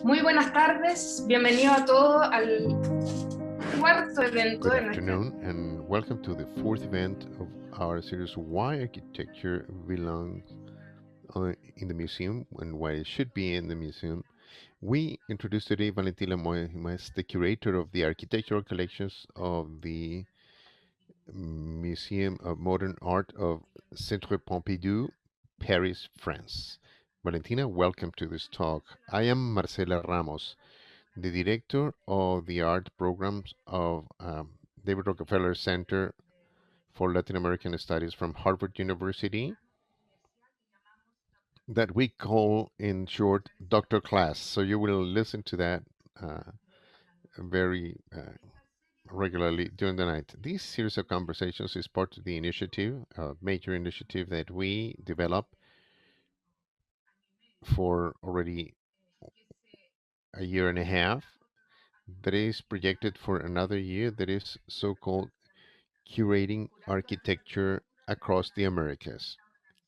Muy buenas tardes, bienvenido a todos al cuarto evento Good de nuestra... afternoon, and welcome to the fourth event of our series Why Architecture Belongs in the Museum and Why it Should Be in the Museum. We introduce today Valentina Moimas, the curator of the architectural collections of the Museum of Modern Art of Centre Pompidou, Paris, France. Valentina, welcome to this talk. I am Marcela Ramos, the director of the art programs of David Rockefeller Center for Latin American Studies from Harvard University, that we call in short Dr. Class. So you will listen to that very regularly during the night. This series of conversations is part of the initiative, a major initiative that we developed for already a year and a half, that is projected for another year, that is so-called Curating Architecture Across the Americas.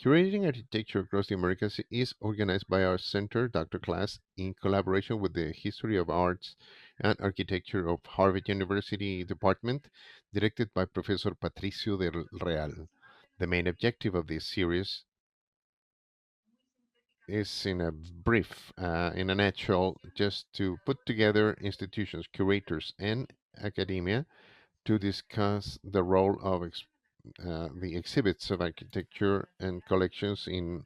Curating Architecture Across the Americas is organized by our center, Dr. Class, in collaboration with the History of Arts and Architecture of Harvard University Department, directed by Professor Patricio del Real. The main objective of this series is, in a brief, in a nutshell, just to put together institutions, curators, and academia to discuss the role of the exhibits of architecture and collections in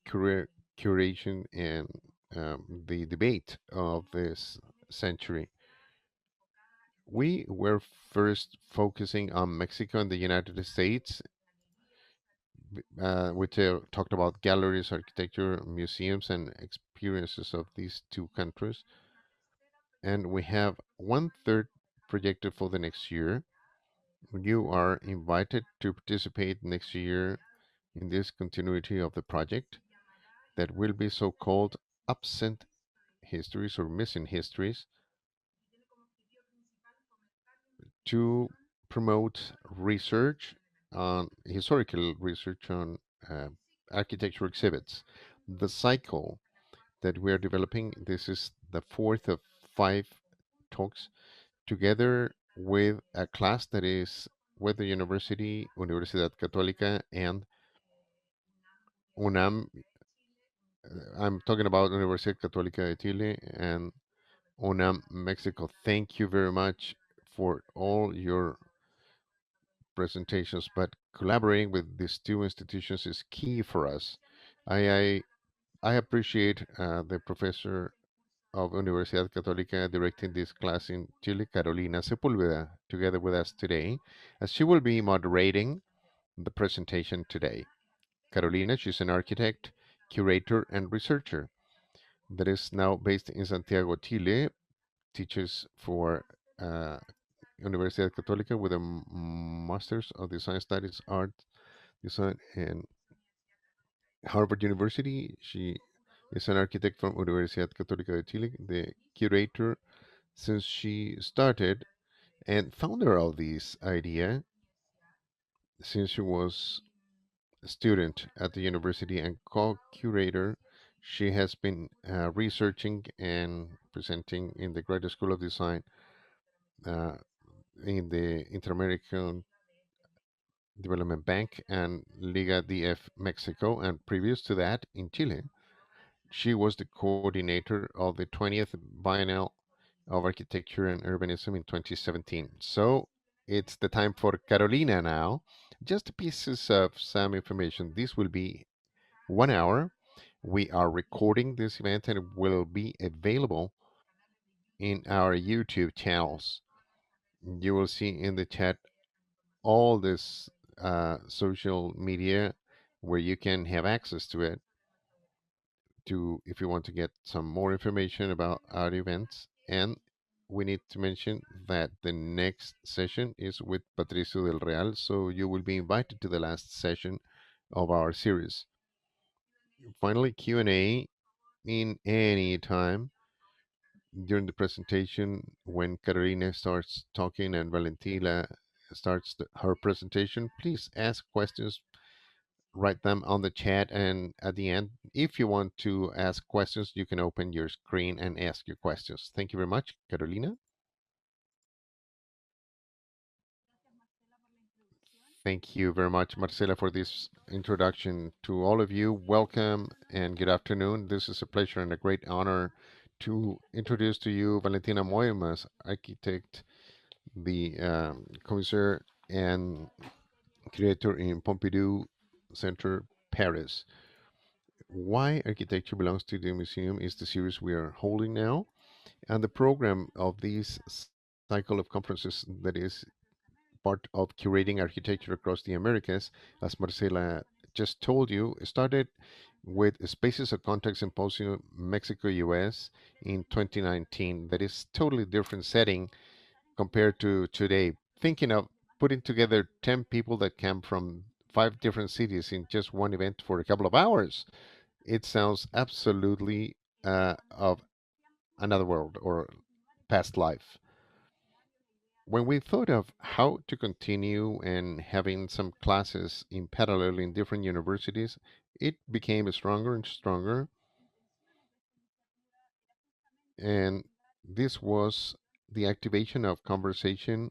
curation and the debate of this century. We were first focusing on Mexico and the United States. We talked about galleries, architecture, museums, and experiences of these two countries. And we have one third projected for the next year. You are invited to participate next year in this continuity of the project that will be so called absent histories or missing histories, to promote research on historical research on uh, architecture exhibits. The cycle that we are developing, this is the fourth of five talks, together with a class that is with the university, Universidad Católica, and UNAM. I'm talking about Universidad Católica de Chile and UNAM, Mexico. Thank you very much for all your presentations, but collaborating with these two institutions is key for us. I I, I appreciate the professor of Universidad Católica directing this class in Chile, Carolina Sepúlveda, together with us today, as she will be moderating the presentation today. Carolina, she's an architect, curator, and researcher that is now based in Santiago, Chile, teaches for uh, Universidad Católica with a Master's of Design Studies, Art Design, and Harvard University. She is an architect from Universidad Católica de Chile, the curator since she started and founder of this idea since she was a student at the university and co-curator. She has been researching and presenting in the Graduate School of Design uh, in the Inter-American Development Bank and Liga DF Mexico, and previous to that in Chile. She was the coordinator of the 20th Biennial of Architecture and Urbanism in 2017. So it's the time for Carolina now. Just pieces of some information. This will be 1 hour. We are recording this event and it will be available in our YouTube channels. You will see in the chat all this social media where you can have access to it, to if you want to get some more information about our events. And we need to mention that the next session is with Patricio del Real, so you will be invited to the last session of our series. Finally, Q&A in any time during the presentation. When Carolina starts talking and Valentina starts her presentation, please ask questions write them on the chat, and at the end, if you want to ask questions, you can open your screen and ask your questions. Thank you very much, Carolina. Thank you very much, Marcela, for this introduction. To all of you, welcome and good afternoon. This is a pleasure and a great honor to introduce to you Valentina Moyemas, architect, the commissaire and curator in Pompidou Center, Paris. Why architecture belongs to the museum is the series we are holding now, and the program of this cycle of conferences that is part of curating architecture across the Americas, as Marcela just told you, started with Spaces of Contact Symposium Mexico US in 2019. That is totally different setting compared to today. Thinking of putting together 10 people that come from 5 different cities in just one event for a couple of hours. It sounds absolutely of another world or past life. When we thought of how to continue and having some classes in parallel in different universities, it became stronger and stronger. And this was the activation of conversation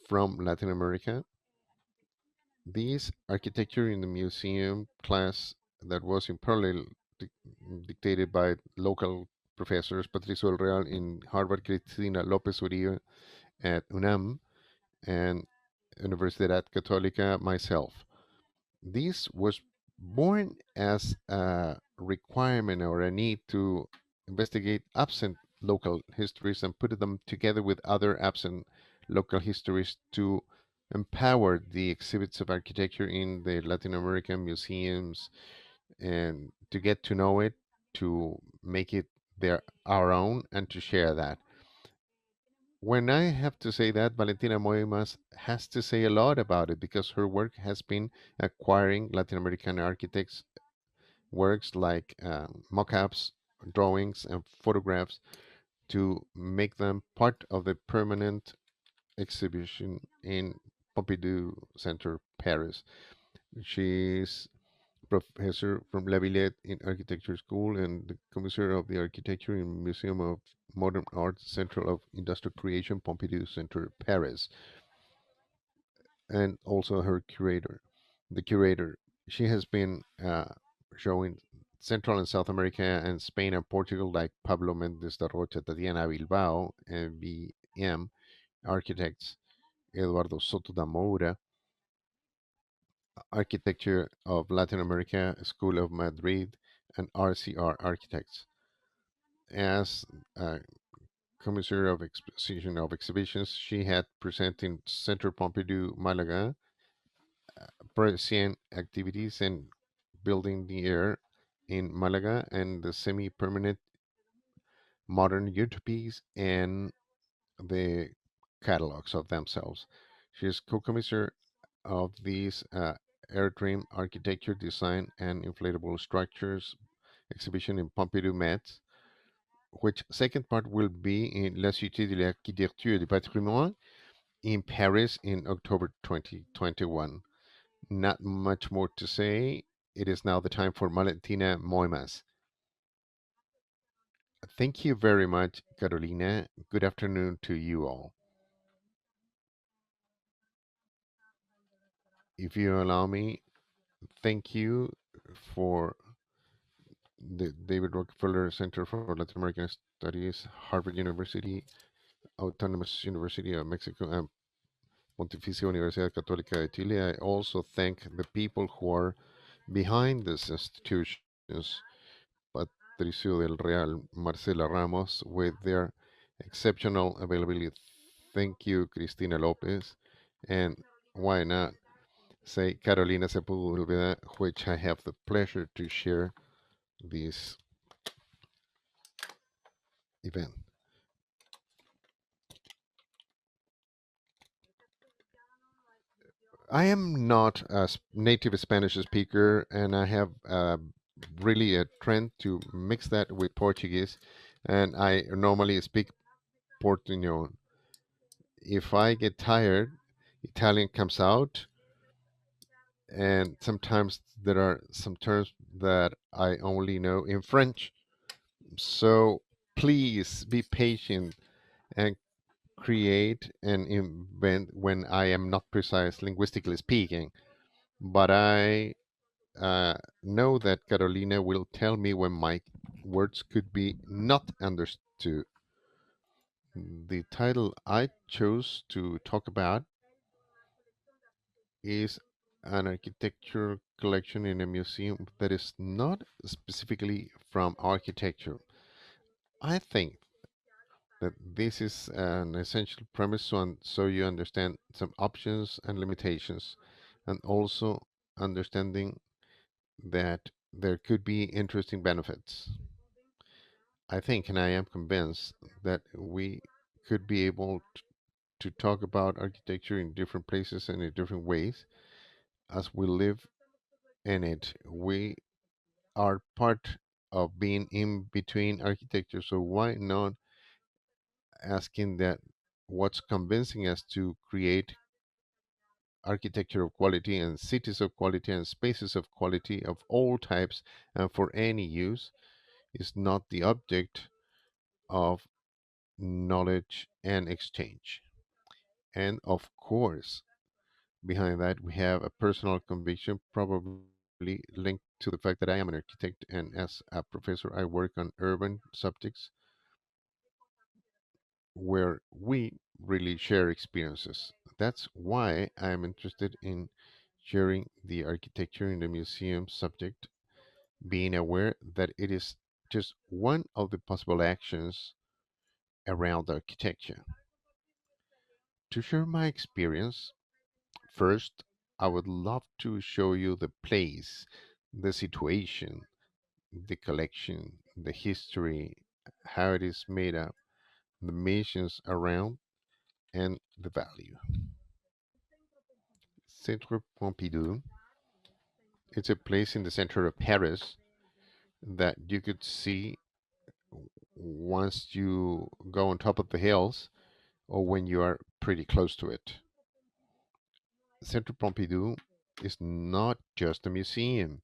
from Latin America. This architecture in the museum class that was in parallel dictated by local professors, Patricio Del Real in Harvard, Cristina Lopez Uribe at UNAM, and Universidad Católica, myself. This was born as a requirement or a need to investigate absent local histories and put them together with other absent local histories to empower the exhibits of architecture in the Latin American museums and to get to know it, to make it our own, and to share that. When I have to say that, Valentina Moemas has to say a lot about it because her work has been acquiring Latin American architects' works like mock-ups, drawings, and photographs to make them part of the permanent exhibition in Pompidou Center, Paris. She's professor from La Villette in Architecture School and the commissaire of the Architecture in Museum of Modern Art, Central of Industrial Creation, Pompidou Center, Paris, and also her curator. The curator, she has been showing Central and South America and Spain and Portugal, like Pablo Méndez de Rocha, Tatiana Bilbao, and BM architects, Eduardo Soto da Moura, Architecture of Latin America, School of Madrid, and RCR Architects. As commissaire of exposition of exhibitions, she had presenting Center Pompidou Malaga, Parisian activities and building the air in Malaga, and the semi-permanent modern utopies and the catalogs of themselves. She is co-commissaire of these Air Dream Architecture, Design, and Inflatable Structures exhibition in Pompidou, Metz, which second part will be in La Cité de l'Architecture et du Patrimoine in Paris in October 2021. Not much more to say. It is now the time for Valentina Moimas. Thank you very much, Carolina. Good afternoon to you all. If you allow me, thank you for the David Rockefeller Center for Latin American Studies, Harvard University, Autonomous University of Mexico, and Pontificia Universidad Católica de Chile. I also thank the people who are behind these institutions, Patricio del Real, Marcela Ramos, with their exceptional availability. Thank you, Cristina Lopez, and why not say Carolina Sepúlveda, which I have the pleasure to share this event. I am not a native Spanish speaker, and I have really a trend to mix that with Portuguese, and I normally speak Portuñol. If I get tired, Italian comes out, and sometimes there are some terms that I only know in French. So please be patient and create and invent when I am not precise linguistically speaking. But I know that Carolina will tell me when my words could be not understood. The title I chose to talk about is an architecture collection in a museum that is not specifically from architecture. I think that this is an essential premise so you understand some options and limitations, and also understanding that there could be interesting benefits. I think, and I am convinced, that we could be able to talk about architecture in different places and in different ways as we live in it. We are part of being in between architecture, so why not asking that what's convincing us to create architecture of quality and cities of quality and spaces of quality of all types and for any use is not the object of knowledge and exchange. And of course, behind that, we have a personal conviction, probably linked to the fact that I am an architect and as a professor, I work on urban subjects where we really share experiences. That's why I am interested in sharing the architecture in the museum subject, being aware that it is just one of the possible actions around architecture. To share my experience, first, I would love to show you the place, the situation, the collection, the history, how it is made up, the missions around, and the value. Centre Pompidou, it's a place in the center of Paris that you could see once you go on top of the hills or when you are pretty close to it. Centre Pompidou is not just a museum,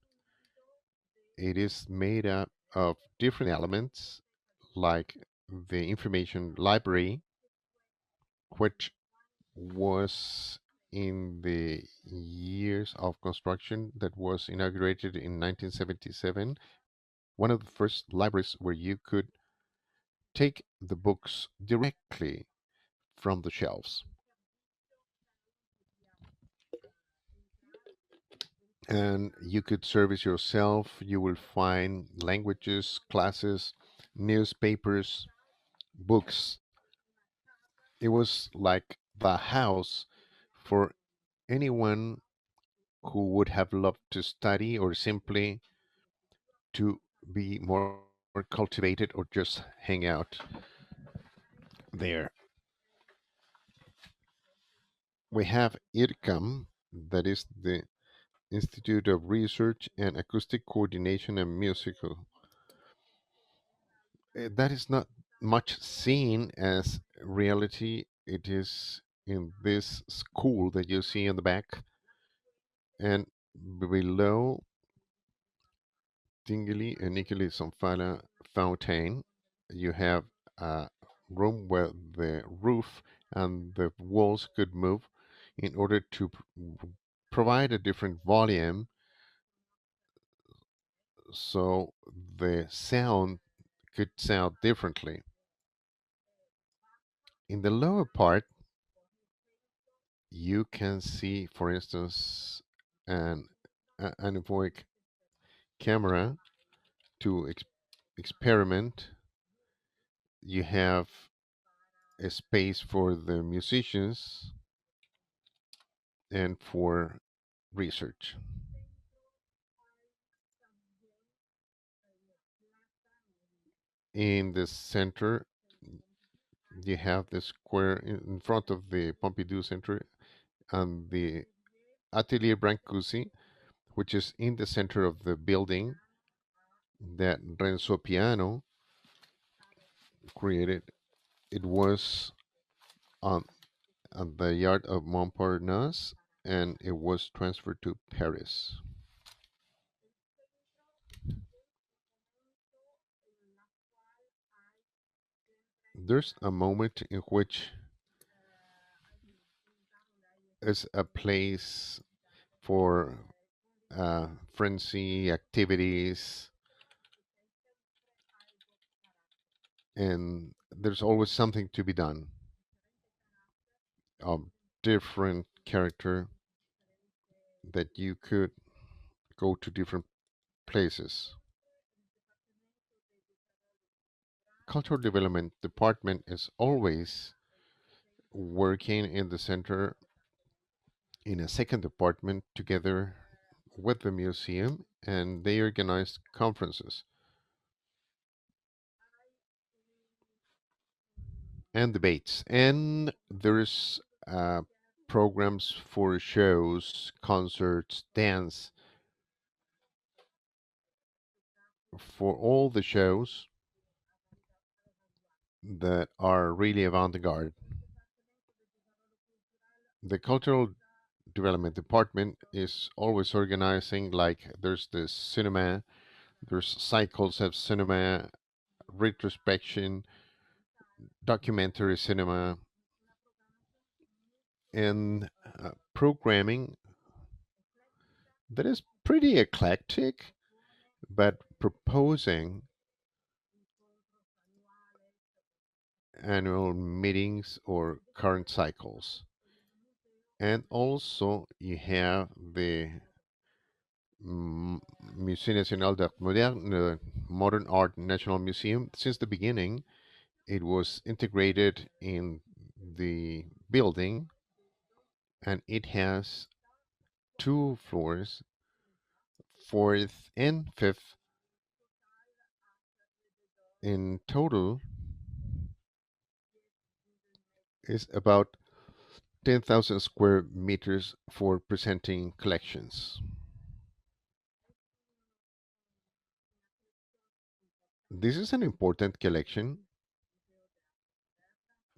it is made up of different elements like the information library, which was in the years of construction that was inaugurated in 1977, one of the first libraries where you could take the books directly from the shelves. And you could service yourself. You will find languages, classes, newspapers, books. It was like the house for anyone who would have loved to study or simply to be more cultivated or just hang out there. We have IRCAM, that is the Institute of Research and Acoustic Coordination and Musical. That is not much seen as reality. It is in this school that you see in the back, and below Tingley and Niccoli Somfala Fountain, you have a room where the roof and the walls could move in order to provide a different volume so the sound could sound differently. In the lower part, you can see, for instance, an anechoic camera to experiment. You have a space for the musicians and for research. In the center, you have the square in front of the Pompidou Center and the Atelier Brancusi, which is in the center of the building that Renzo Piano created. It was on, on the yard of Montparnasse, and it was transferred to Paris. There's a moment in which is a place for frenzy activities, and there's always something to be done of different character that you could go to different places. Cultural Development Department is always working in the center in a second department together with the museum, and they organize conferences and debates. And there's programs for shows, concerts, dance. For all the shows that are really avant-garde, the Cultural Development Department is always organizing, like there's the cinema, there's cycles of cinema, retrospection, documentary cinema, and programming that is pretty eclectic, but proposing annual meetings or current cycles. And also, you have the M- Musée National d'Art Moderne, the Modern Art National Museum. Since the beginning, it was integrated in the building, and it has two floors, fourth and fifth. In total, is about 10,000 square meters for presenting collections. This is an important collection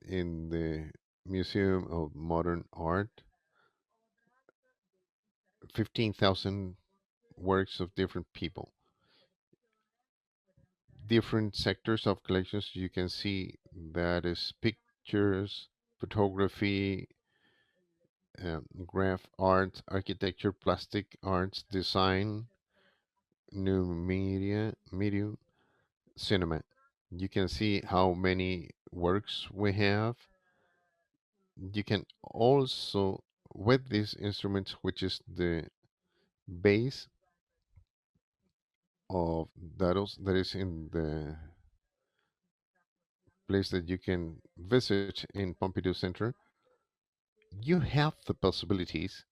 in the Museum of Modern Art. 15,000 works of different people, different sectors of collections. You can see that is pictures, photography, graph art, architecture, plastic arts, design, new media, medium, cinema. You can see how many works we have. You can also, with this instrument, which is the base of that is in the place that you can visit in Pompidou Center, you have the possibilities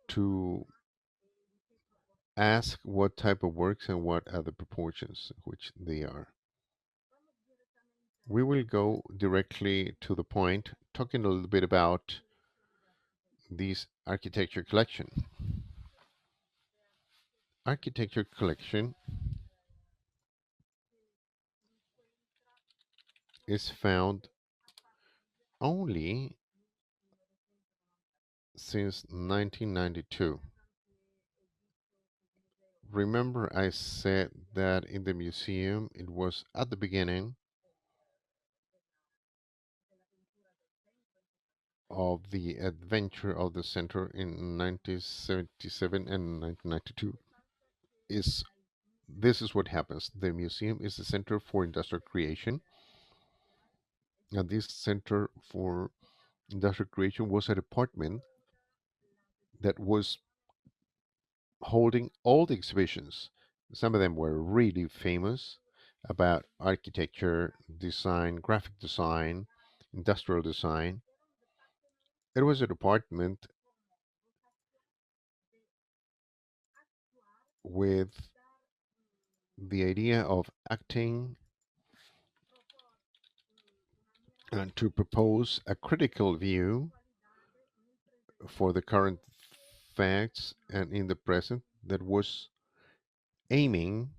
to ask what type of works and what are the proportions which they are. We will go directly to the point, talking a little bit about this architecture collection. Architecture collection is found only since 1992. Remember, I said that in the museum it was at the beginning of the adventure of the center in 1977 and 1992. Is This is what happens. The museum is the center for industrial creation, and this center for industrial creation was a department that was holding all the exhibitions. Some of them were really famous about architecture, design, graphic design, industrial design. It was a department with the idea of acting and to propose a critical view for the current facts and in the present that was aiming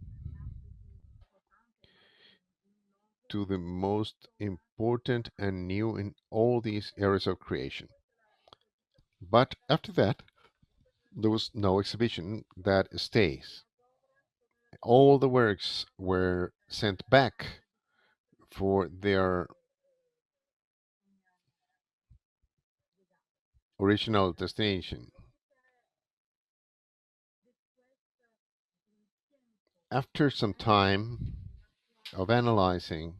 to the most important and new in all these areas of creation. But after that, there was no exhibition that stays. All the works were sent back for their original destination. After some time of analyzing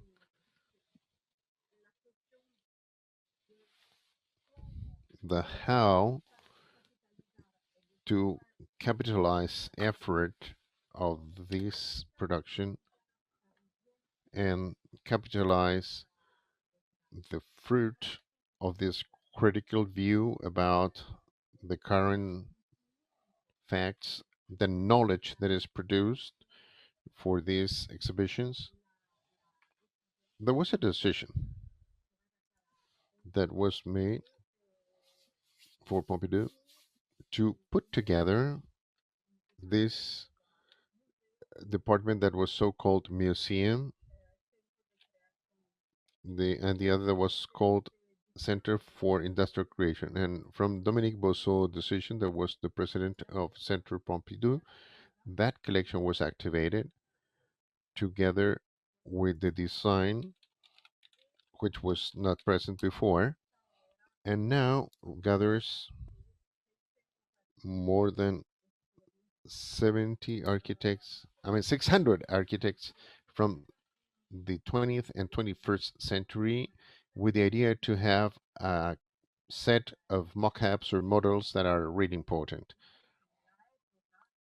the how to capitalize effort of this production and capitalize the fruit of this critical view about the current facts, the knowledge that is produced for these exhibitions, there was a decision that was made for Pompidou to put together this department that was so-called museum, and the other was called Center for Industrial Creation. And from Dominique Bosso's decision, that was the president of Centre Pompidou, that collection was activated together with the design, which was not present before, and now gathers more than 70 architects, I mean 600 architects from the 20th and 21st century, with the idea to have a set of mock-ups or models that are really important.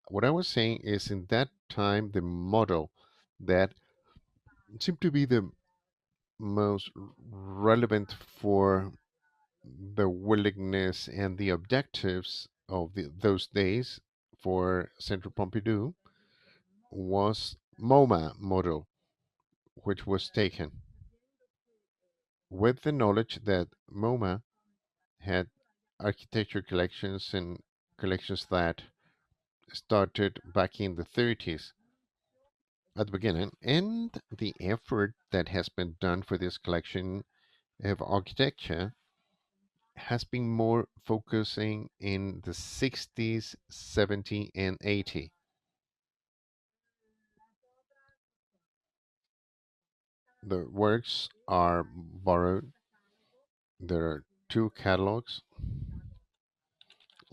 What I was saying is in that time, the model that seemed to be the most relevant for the willingness and the objectives of those days for Centre Pompidou was MoMA model, which was taken with the knowledge that MoMA had architecture collections and collections that started back in the 30s at the beginning, and the effort that has been done for this collection of architecture has been more focusing in the 60s, 70, and 80. The works are borrowed. There are two catalogs,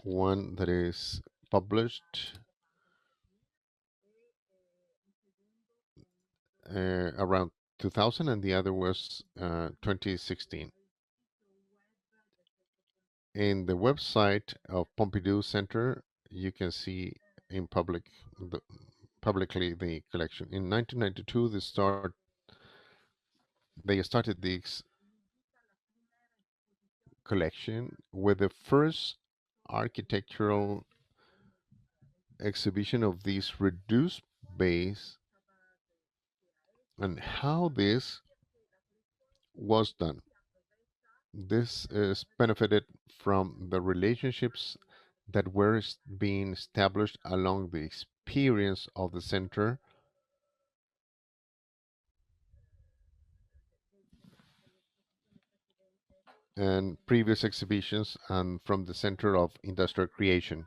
one that is published around 2000 and the other was 2016. In the website of Pompidou Center, you can see in the, publicly the collection. In 1992, they started this collection with the first architectural exhibition of this reduced base and how this was done. This is benefited from the relationships that were being established along the experience of the center and previous exhibitions and from the Center of Industrial Creation.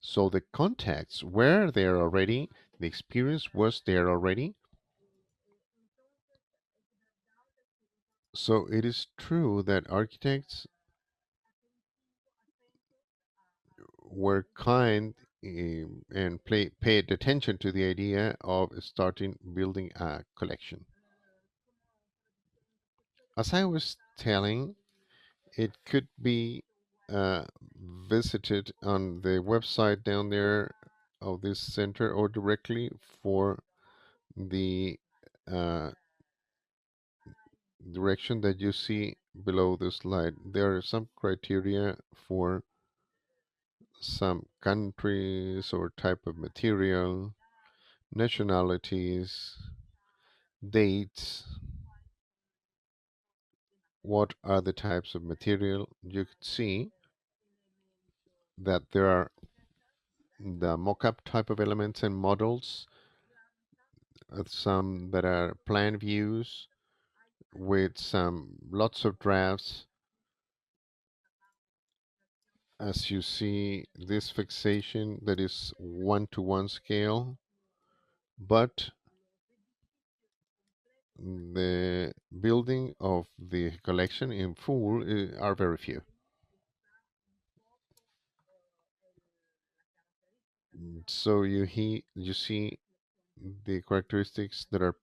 So the contacts were there already, the experience was there already. So it is true that architects were kind and paid attention to the idea of starting building a collection. As I was telling, it could be uh, visited on the website down there of this center or directly for the uh, direction that you see below the slide. There are some criteria for some countries or type of material, nationalities, dates, what are the types of material. You could see that there are the mock-up type of elements and models, some that are plan views, with some lots of drafts. As you see, this fixation that is one-to-one scale, but the building of the collection in full are very few. So you see the characteristics that are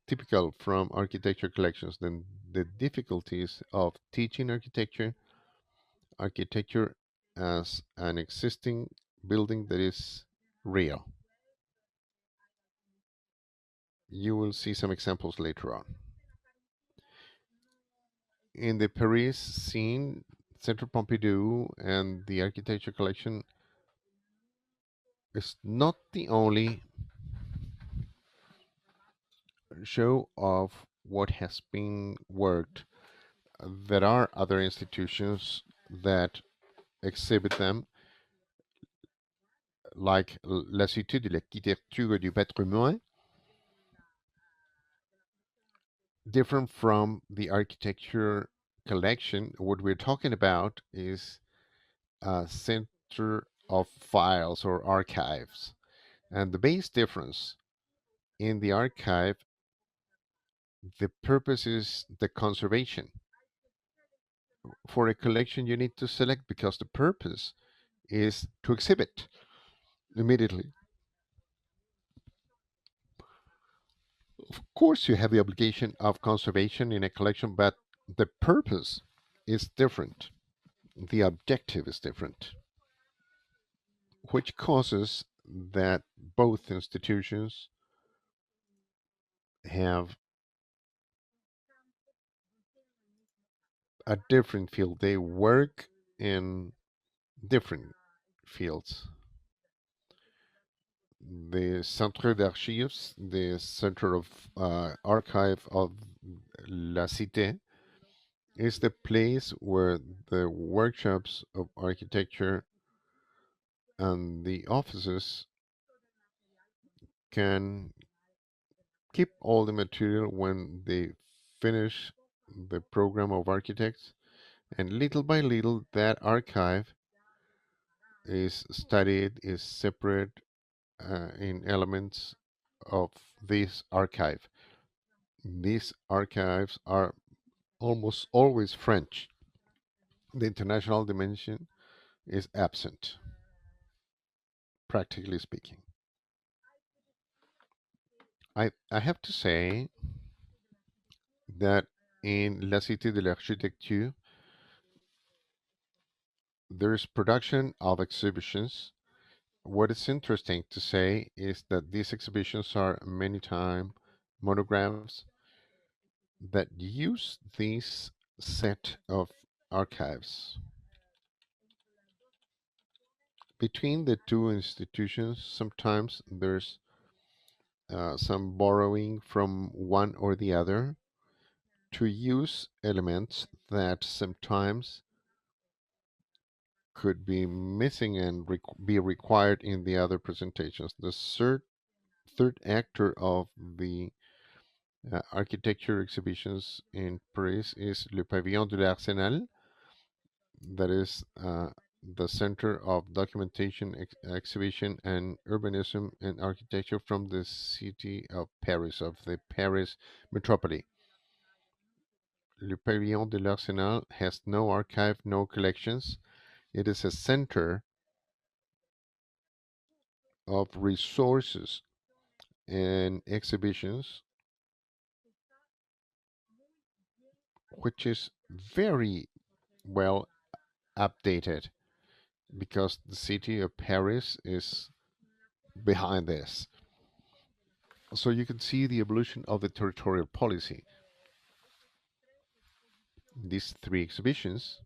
typical from architecture collections. Then the difficulties of teaching architecture as an existing building that is real. You will see some examples later on. In the Paris scene, Centre Pompidou and the architecture collection is not the only show of what has been worked. There are other institutions that exhibit them, like l'Institut de l'Architecture du Patrimoine, different from the architecture collection. What we're talking about is a center of files or archives. And the base difference in the archive, the purpose is the conservation. For a collection, you need to select because the purpose is to exhibit immediately. Of course, you have the obligation of conservation in a collection, but the purpose is different. The objective is different, which causes that both institutions have a different field. They work in different fields. The Centre d'Archives, the Center of Archive of La Cité, is the place where the workshops of architecture and the offices can keep all the material when they finish the program of architects. And little by little, that archive is studied, is separate in elements of this archive. These archives are almost always French. The international dimension is absent, practically speaking. I have to say that in La Cité de l'Architecture, there's production of exhibitions. What is interesting to say is that these exhibitions are many times monographs that use this set of archives. Between the two institutions, sometimes there's some borrowing from one or the other to use elements that sometimes could be missing and be required in the other presentations. The third actor of the architecture exhibitions in Paris is Le Pavillon de l'Arsenal, that is the center of documentation, exhibition, and urbanism and architecture from the city of Paris, of the Paris metropole. Le Pavillon de l'Arsenal has no archive, no collections. It is a center of resources and exhibitions, which is very well updated because the city of Paris is behind this. So you can see the evolution of the territorial policy. These three exhibitions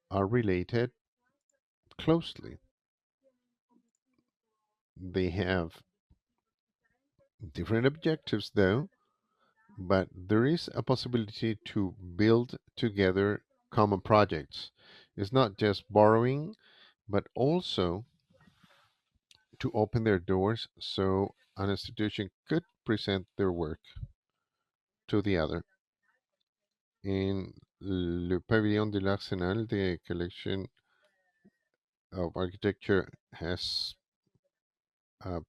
are related closely. They have different objectives, though, but there is a possibility to build together common projects. It's not just borrowing, but also to open their doors so an institution could present their work to the other. In Le Pavillon de l'Arsenal, the collection of architecture has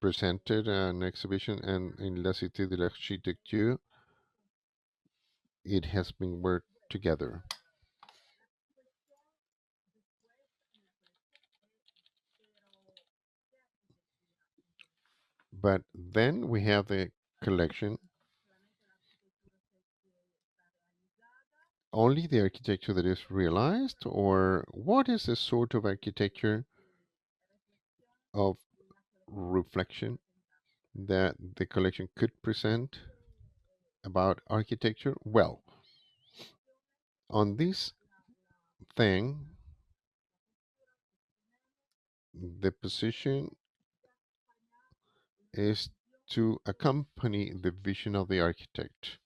presented an exhibition, and in La Cité de l'Architecture, it has been worked together. But then we have the collection, only the architecture that is realized, or what is the sort of architecture of reflection that the collection could present about architecture? Well, on this thing, the position is to accompany the vision of the architect.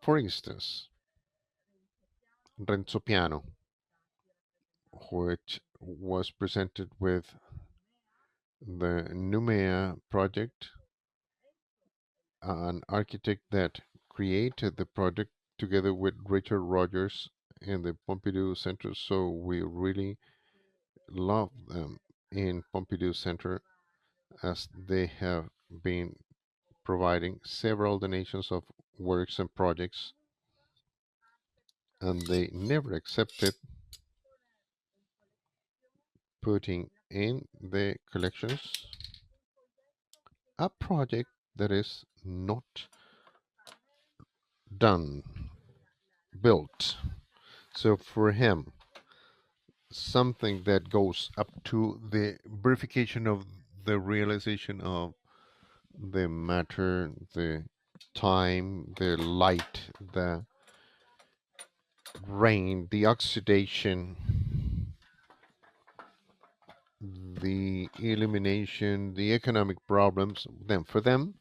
For instance, Renzo Piano, which was presented with the Numea project, an architect that created the project together with Richard Rogers in the Pompidou Center. So we really love them in Pompidou Center, as they have been providing several donations of works and projects, and they never accepted putting in the collections a project that is not done, built. So for him, something that goes up to the verification of the realization of the matter, the time, the light, the rain, the oxidation, the illumination, the economic problems, then for them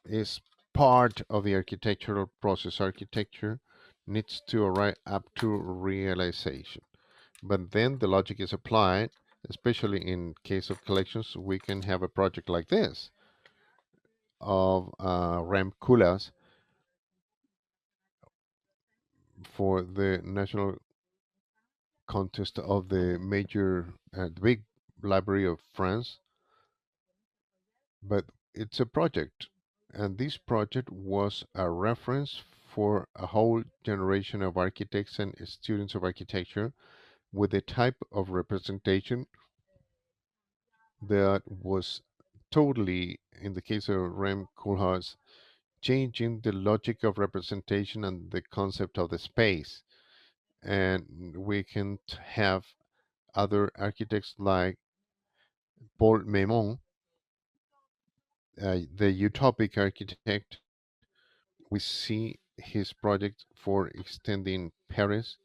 is part of the architectural process. Architecture needs to arrive up to realization. But then the logic is applied, especially in case of collections. We can have a project like this of Rem Koolhaas for the national contest of the the big library of France. But it's a project, and this project was a reference for a whole generation of architects and students of architecture, with a type of representation that was totally, in the case of Rem Koolhaas, changing the logic of representation and the concept of the space. And we can have other architects like Paul Memon, the utopic architect. We see his project for extending Paris.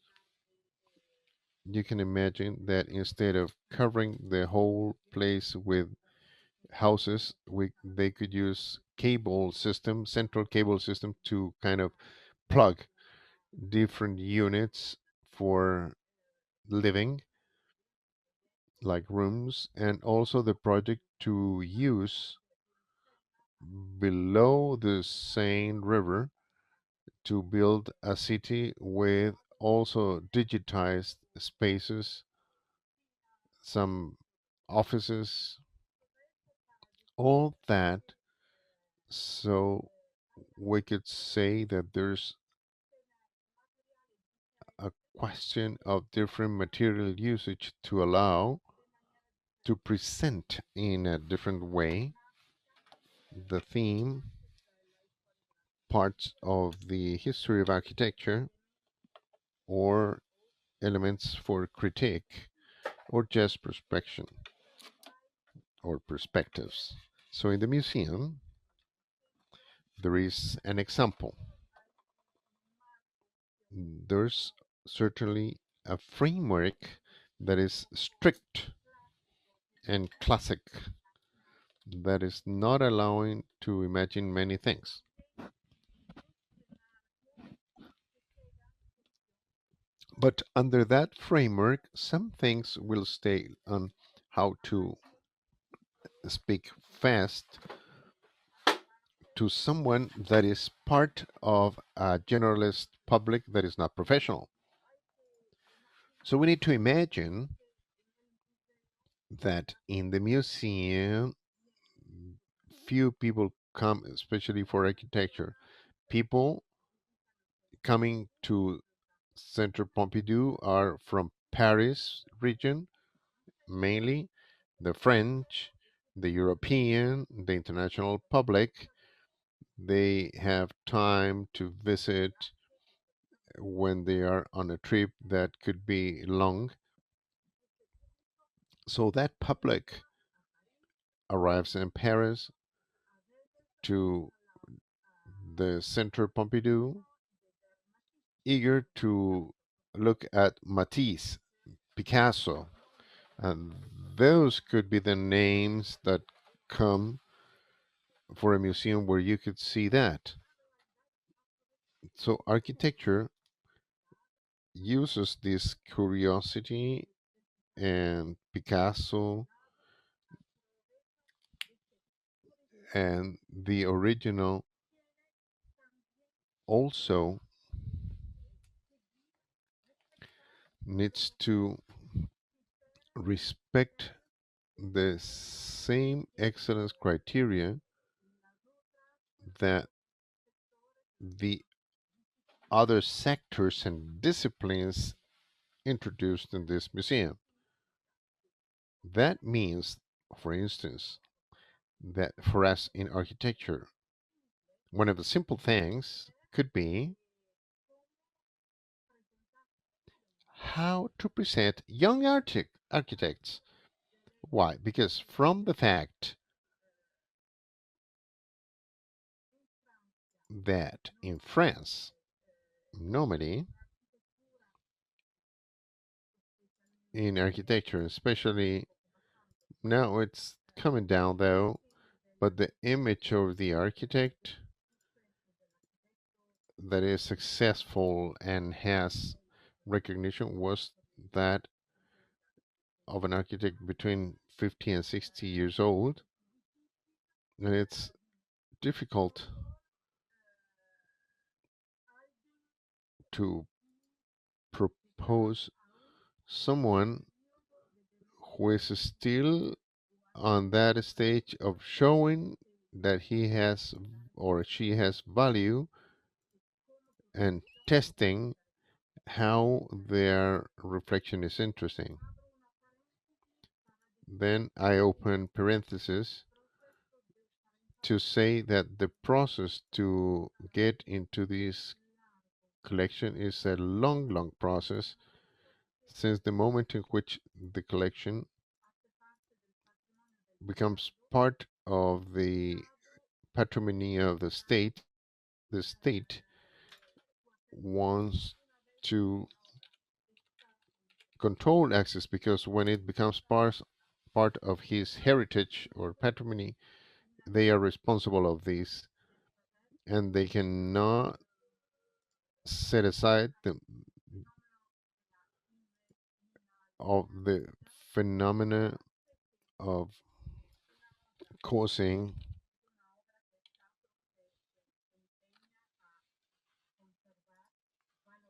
You can imagine that instead of covering the whole place with houses, they could use cable system, central cable system, to kind of plug different units for living, like rooms, and also the project to use below the Seine River to build a city with also digitized spaces, some offices, all that. So we could say that there's a question of different material usage to allow to present in a different way the theme, parts of the history of architecture, or elements for critique, or just perspection or perspectives. So in the museum, there is an example. There's certainly a framework that is strict and classic, that is not allowing to imagine many things. But under that framework, some things will stay on how to speak fast to someone that is part of a generalist public that is not professional. So we need to imagine that in the museum, few people come, especially for architecture. People coming to Centre Pompidou are from Paris region, mainly the French, the European, the international public. They have time to visit when they are on a trip that could be long. So that public arrives in Paris to the Centre Pompidou, eager to look at Matisse, Picasso, and those could be the names that come for a museum where you could see that. So architecture uses this curiosity, and Picasso and the original also needs to respect the same excellence criteria that the other sectors and disciplines introduced in this museum. That means, for instance, that for us in architecture, one of the simple things could be how to present young architects. Why? Because from the fact that in France, normally in architecture, especially now it's coming down though, but the image of the architect that is successful and has recognition was that of an architect between 50 and 60 years old. And it's difficult to propose someone who is still on that stage of showing that he has or she has value and testing how their reflection is interesting. Then I open parenthesis to say that the process to get into this collection is a long, long process since the moment in which the collection becomes part of the patrimony of the state wants to control access because when it becomes part of his heritage or patrimony, they are responsible of this and they cannot set aside the phenomena of causing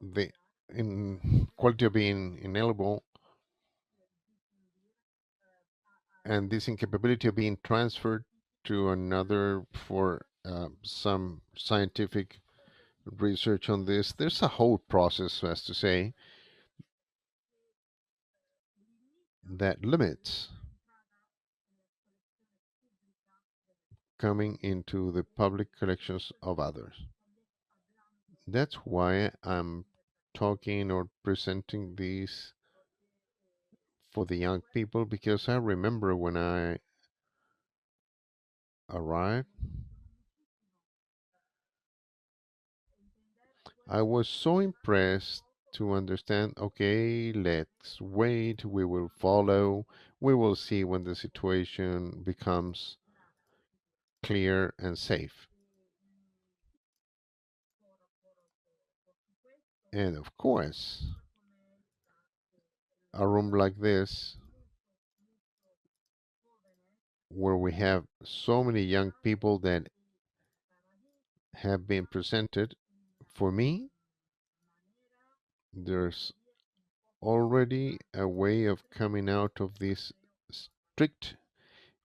the in quality of being inalienable and this incapability of being transferred to another for some scientific research on this. There's a whole process, as to say, that limits coming into the public collections of others. That's why I'm talking or presenting these for the young people because I remember when I arrived, I was so impressed to understand okay, let's wait, we will follow, we will see when the situation becomes clear and safe. And of course, a room like this, where we have so many young people that have been presented, for me, there's already a way of coming out of this strict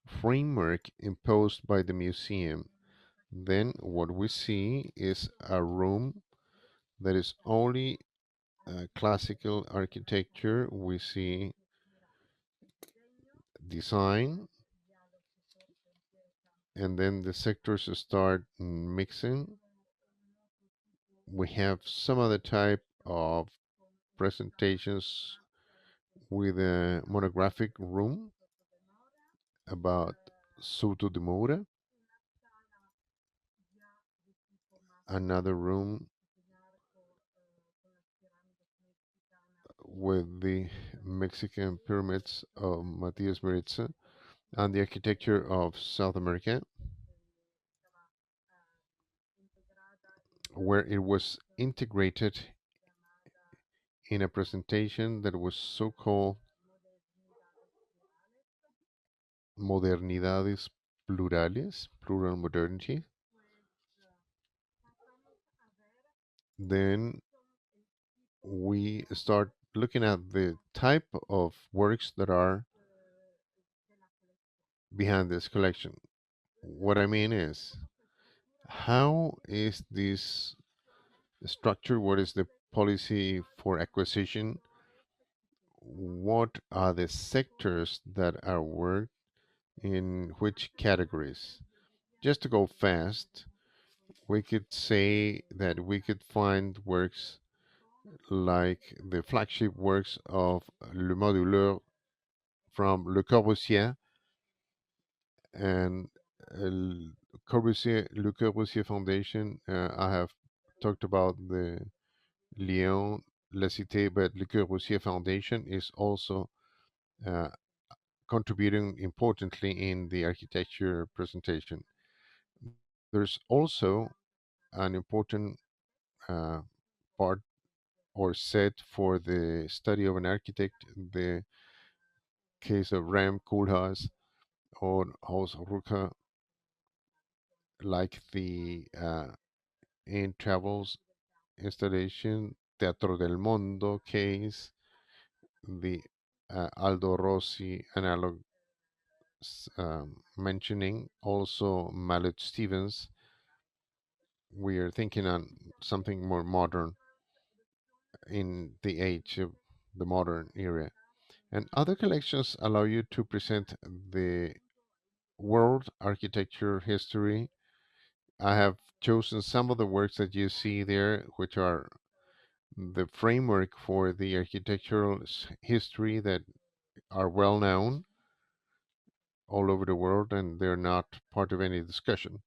framework imposed by the museum. Then what we see is a room that is only classical architecture. We see design, and then the sectors start mixing. We have some other type of presentations with a monographic room about Souto de Moura, another room with the Mexican pyramids of Matias Meritza and the architecture of South America, where it was integrated in a presentation that was so called Modernidades Plurales, Plural Modernity. Then we start looking at the type of works that are behind this collection. What I mean is, how is this structure? What is the policy for acquisition? What are the sectors that are worked in which categories? Just to go fast, we could say that we could find works like the flagship works of Le Moduleur from Le Corbusier and Le Corbusier Foundation. I have talked about the Lyon, La Cité, but Le Corbusier Foundation is also uh, contributing importantly in the architecture presentation. There's also an important uh, part or set for the study of an architect, the case of Rem Koolhaas or Hans Rucker, like the In Travels installation, Teatro del Mondo case, the Aldo Rossi analog mentioning, also Mallet Stevens. We are thinking on something more modern in the age of the modern era. And other collections allow you to present the world architecture history. I have chosen some of the works that you see there, which are the framework for the architectural history that are well known all over the world, and they're not part of any discussion,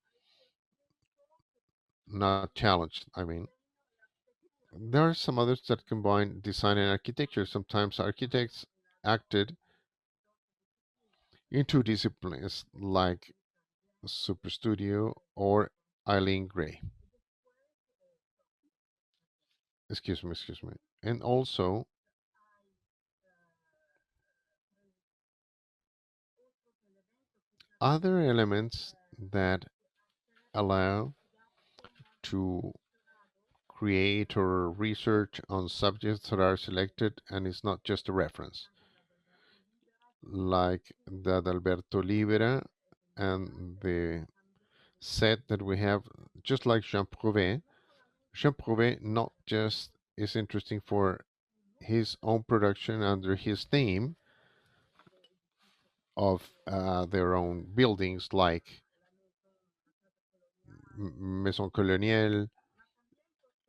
not challenged. I mean, there are some others that combine design and architecture. Sometimes architects acted in two disciplines, like Superstudio or Eileen Gray. Excuse me. And also, other elements that allow to create or research on subjects that are selected and it's not just a reference, like that Alberto Libera and the set that we have, just like Jean Prouvé. Jean Prouvé not just is interesting for his own production under his theme of their own buildings like Maison Coloniale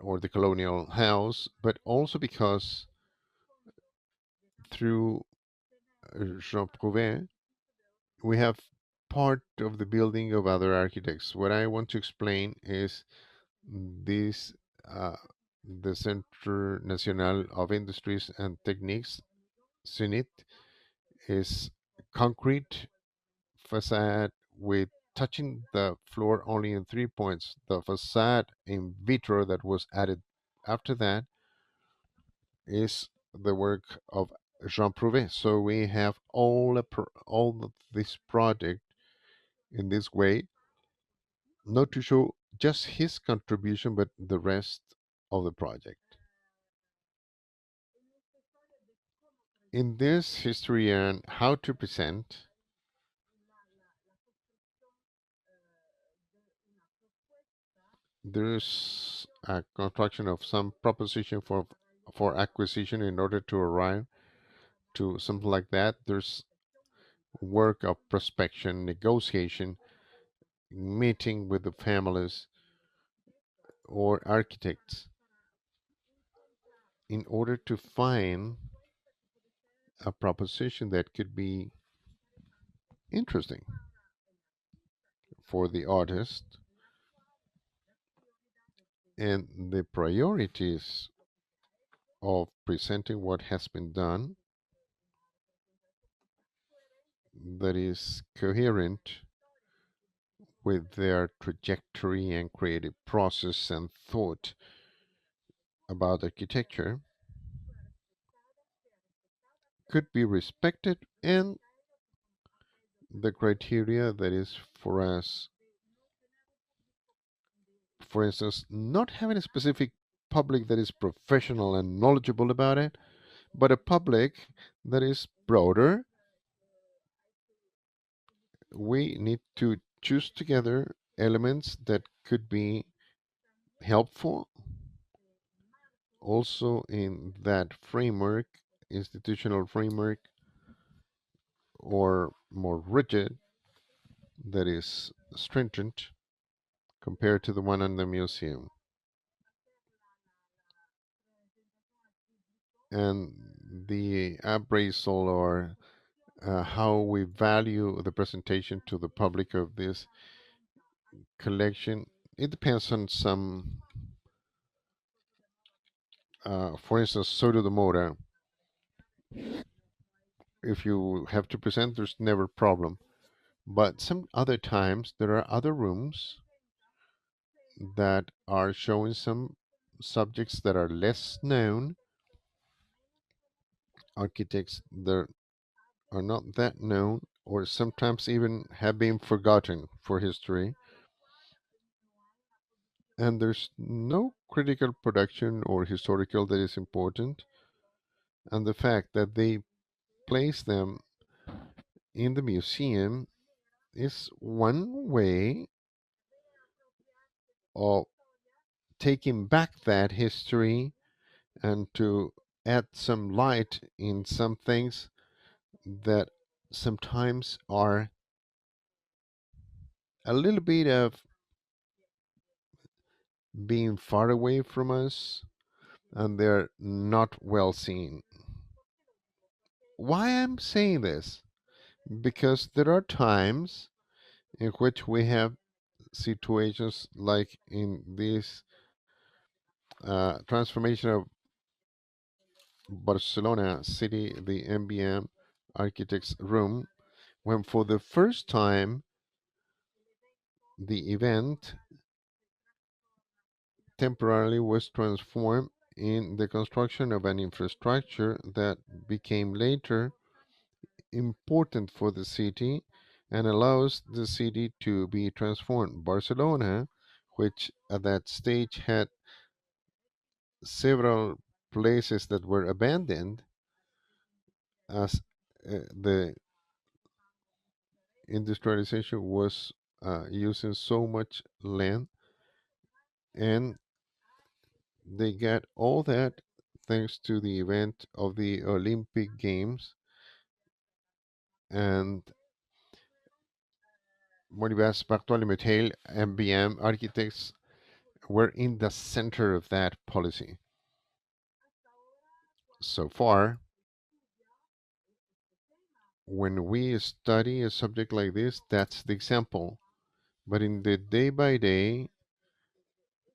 or the Colonial House, but also because through Jean Prouvé, we have part of the building of other architects. What I want to explain is this uh, the Centre National of Industries and Techniques, CINIT, is concrete facade with touching the floor only in 3 points. The facade in vitro that was added after that is the work of Jean Prouvé. So we have all of this project in this way, not to show just his contribution, but the rest of the project. In this history and how to present, there's a construction of some proposition for acquisition in order to arrive to something like that. There's work of prospection, negotiation, meeting with the families or architects in order to find a proposition that could be interesting for the artist, and the priorities of presenting what has been done that is coherent with their trajectory and creative process and thought about architecture could be respected, and the criteria that is for us, for instance, not having a specific public that is professional and knowledgeable about it, but a public that is broader. We need to choose together elements that could be helpful also in that framework, institutional framework, or more rigid, that is stringent compared to the one in the museum. And the appraisal or how we value the presentation to the public of this collection, it depends on some, for instance, Soto de Mora. If you have to present, there's never a problem. But some other times, there are other rooms that are showing some subjects that are less known, architects that are not that known, or sometimes even have been forgotten for history. And there's no critical production or historical that is important. And the fact that they place them in the museum is one way of taking back that history and to add some light in some things that sometimes are a little bit of being far away from us and they're not well seen. Why I'm saying this? Because there are times in which we have situations like in this transformation of Barcelona city, the MBM Architects Room, when for the first time the event temporarily was transformed in the construction of an infrastructure that became later important for the city and allows the city to be transformed. Barcelona, which at that stage had several places that were abandoned as the industrialization was using so much land, and they got all that thanks to the event of the Olympic Games, and Moribas Bartoli Mattel, MBM architects were in the center of that policy. So far, when we study a subject like this, that's the example. But in the day by day,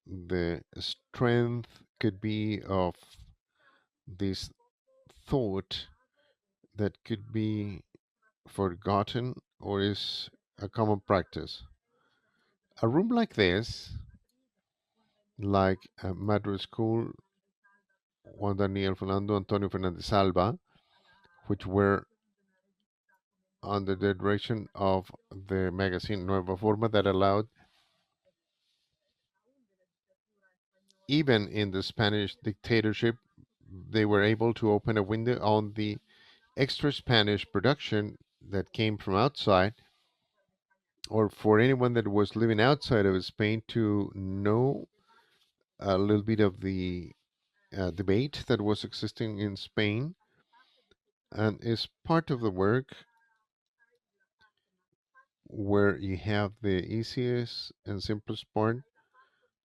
the strength could be of this thought that could be forgotten or is a common practice. A room like this, like Madrid School, Juan Daniel Fernando, Antonio Fernandez Alba, which were under the direction of the magazine Nueva Forma that allowed even in the Spanish dictatorship, they were able to open a window on the extra Spanish production that came from outside, or for anyone that was living outside of Spain to know a little bit of the debate that was existing in Spain, and is part of the work where you have the easiest and simplest part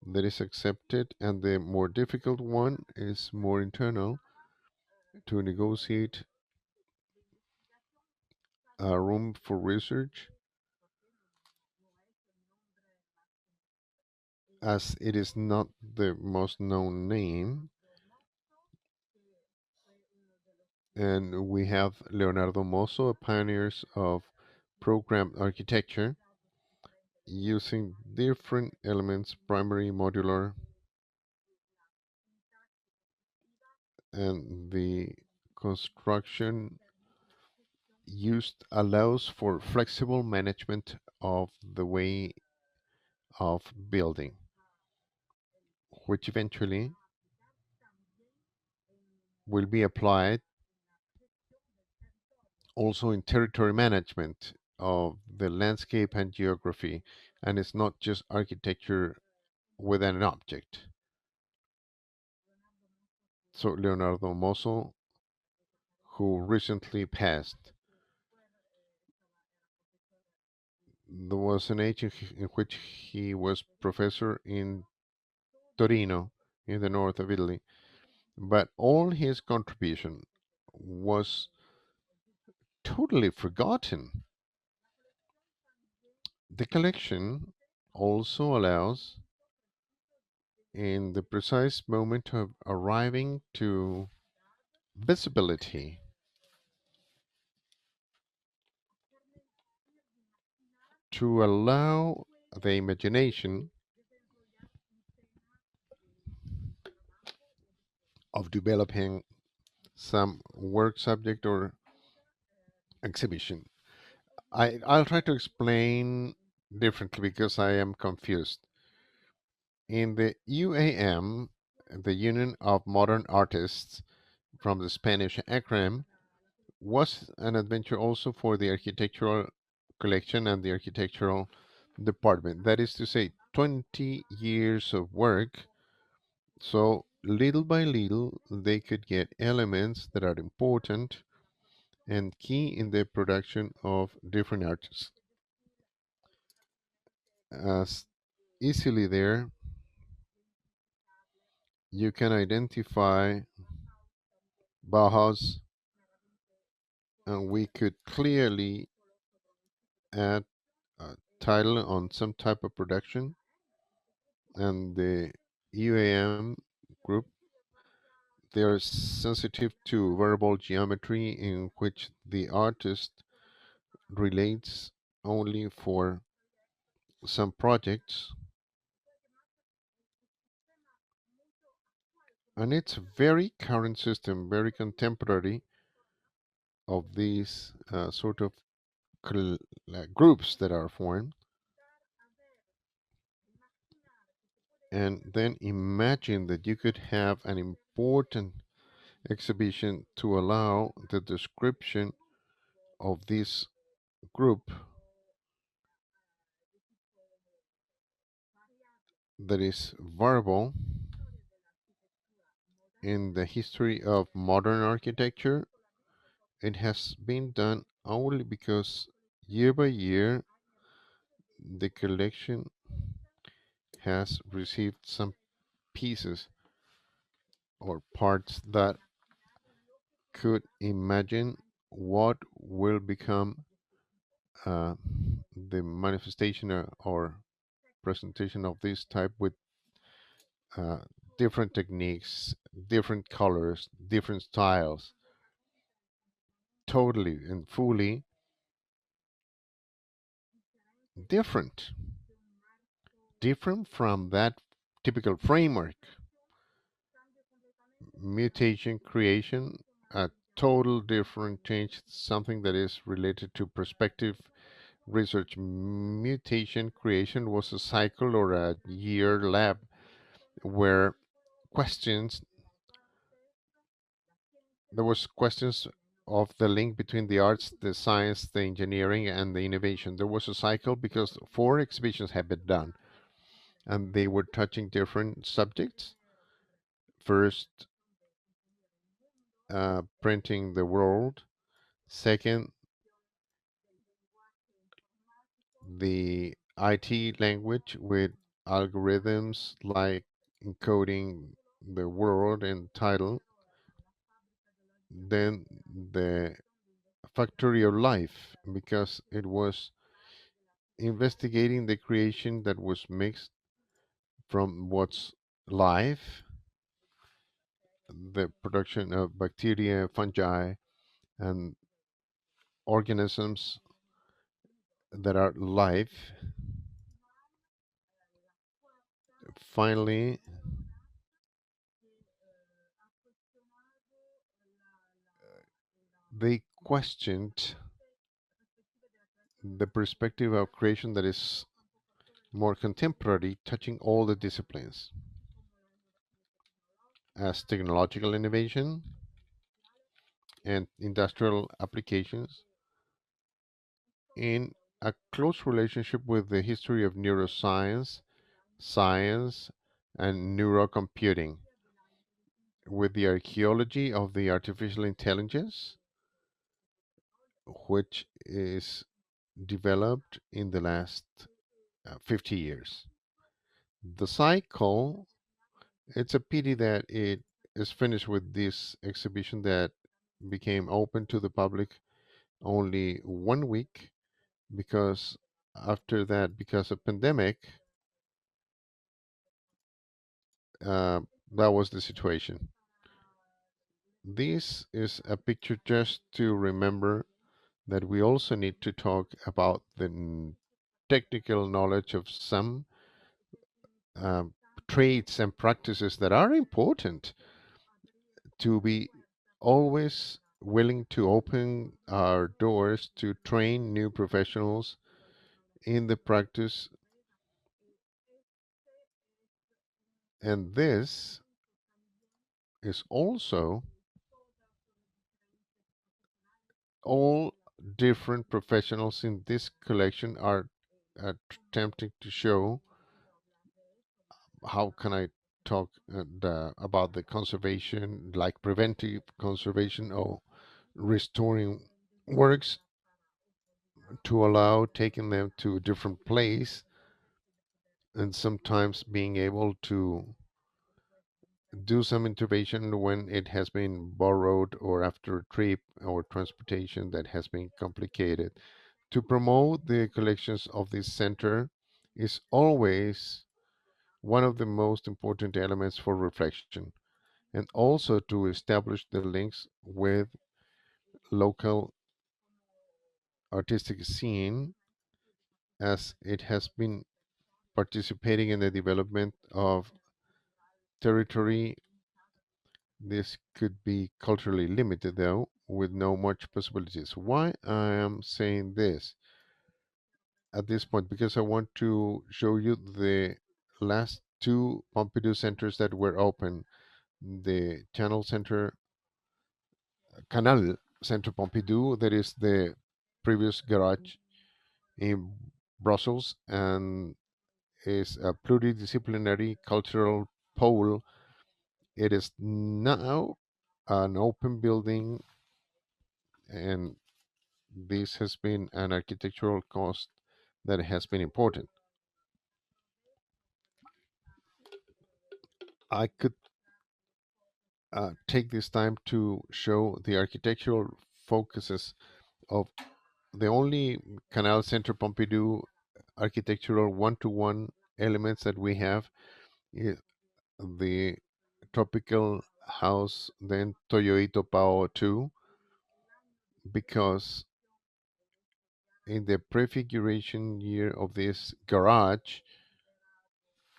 that is accepted, and the more difficult one is more internal to negotiate a room for research, as it is not the most known name. And we have Leonardo Mosso, a pioneers of programmed architecture, using different elements, primary, modular, and the construction used allows for flexible management of the way of building, which eventually will be applied also in territory management of the landscape and geography, and it's not just architecture with an object. So Leonardo Mosso, who recently passed, there was an age in which he was professor in Torino, in the north of Italy, but all his contribution was totally forgotten. The collection also allows, in the precise moment of arriving to visibility, to allow the imagination of developing some work subject or exhibition. I'll try to explain differently because I am confused. In the UAM, the Union of Modern Artists, from the Spanish acronym, was an adventure also for the architectural collection and the architectural department. That is to say, 20 years of work. So little by little, they could get elements that are important and key in the production of different artists. As easily there, you can identify Bauhaus, and we could clearly add a title on some type of production, and the UAM group, they are sensitive to variable geometry in which the artist relates only for some projects, and it's a very current system, very contemporary of these sort of groups that are formed. And then imagine that you could have an important exhibition to allow the description of this group that is variable in the history of modern architecture. It has been done only because year by year the collection has received some pieces or parts that could imagine what will become uh, the manifestation or presentation of this type with uh, different techniques, different colors, different styles, totally and fully different, different from that typical framework. Mutation, creation, a total different change, something that is related to perspective research. Mutation creation was a cycle or a year lab where questions. There was questions of the link between the arts, the science, the engineering, and the innovation. There was a cycle because four exhibitions had been done, and they were touching different subjects. First, printing the world. Second, the IT language with algorithms like encoding the word and title. Then the factory of life, because it was investigating the creation that was mixed from what's live, the production of bacteria, fungi, and organisms that are live. Finally, they questioned the perspective of creation that is more contemporary, touching all the disciplines as technological innovation and industrial applications in a close relationship with the history of neuroscience, science, and neurocomputing, with the archaeology of the artificial intelligence, which is developed in the last 50 years. The cycle, it's a pity that it is finished with this exhibition that became open to the public only 1 week, because after that, because of pandemic, uh, that was the situation. This is a picture just to remember that we also need to talk about the technical knowledge of some um, traits and practices that are important, to be always willing to open our doors to train new professionals in the practice. And this is also all different professionals in this collection are attempting to show. How can I talk about the conservation, like preventive conservation or restoring works, to allow taking them to a different place, and sometimes being able to do some intervention when it has been borrowed or after a trip or transportation that has been complicated. To promote the collections of this center is always one of the most important elements for reflection, and also to establish the links with local artistic scene, as it has been participating in the development of territory. This could be culturally limited, though, with no much possibilities. Why I am saying this at this point? Because I want to show you the last two Pompidou centers that were open: the Canal Center Pompidou, that is the previous garage in Brussels, and is a pluridisciplinary cultural pole. It is now an open building, and this has been an architectural cost that has been important. I could take this time to show the architectural focuses of the only Canal Center Pompidou architectural one-to-one elements that we have is the tropical house, then Toyoito Pao 2, because in the prefiguration year of this garage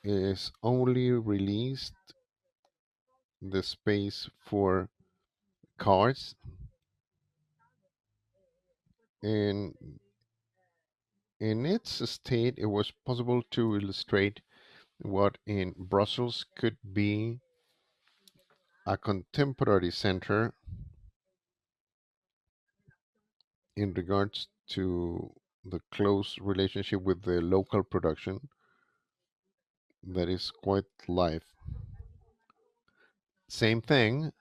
is only released the space for cars, and in its state it was possible to illustrate what in Brussels could be a contemporary center in regards to the close relationship with the local production that is quite live. Same thing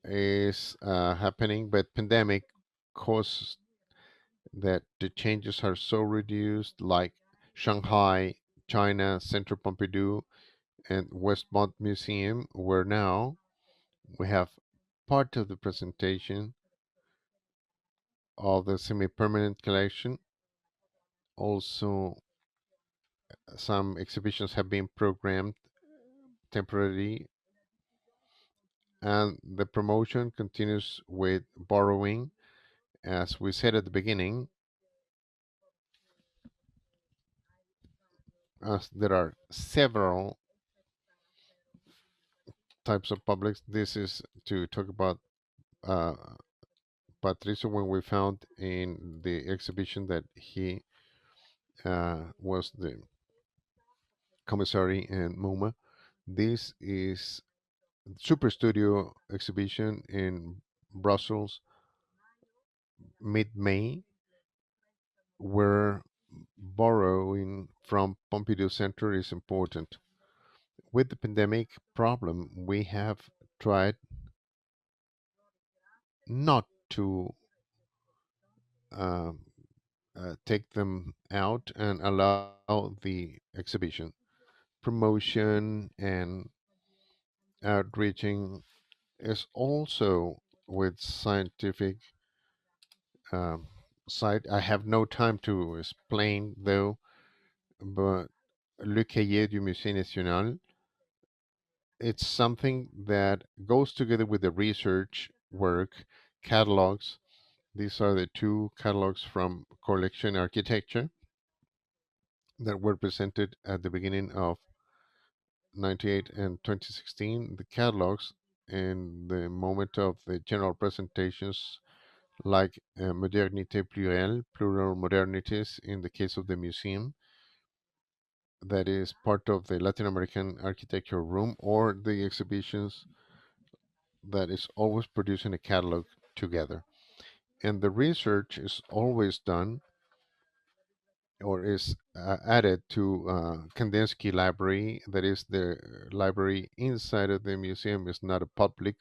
is happening, but pandemic caused that the changes are so reduced, like Shanghai, China, Centre Pompidou, and Westmont Museum, where now we have part of the presentation of the semi-permanent collection. Also, some exhibitions have been programmed temporarily, and the promotion continues with borrowing. As we said at the beginning, as there are several types of publics, this is to talk about uh, Patricio when we found in the exhibition that he was the commissary in MoMA. This is Super Studio exhibition in Brussels, mid-May, where borrowing from Pompidou Center is important. With the pandemic problem, we have tried not to uh, take them out and allow the exhibition. Promotion and outreaching is also with scientific um, side. I have no time to explain though, but Le Cahier du Musée National, it's something that goes together with the research work, catalogs. These are the two catalogs from Collection Architecture that were presented at the beginning of 98 and 2016. The catalogs in the moment of the general presentations, like Modernité Plurielle, plural modernities in the case of the museum, that is part of the Latin American Architecture Room, or the exhibitions that is always producing a catalog together. And the research is always done or is added to Kandinsky Library. That is the library inside of the museum. Is not a public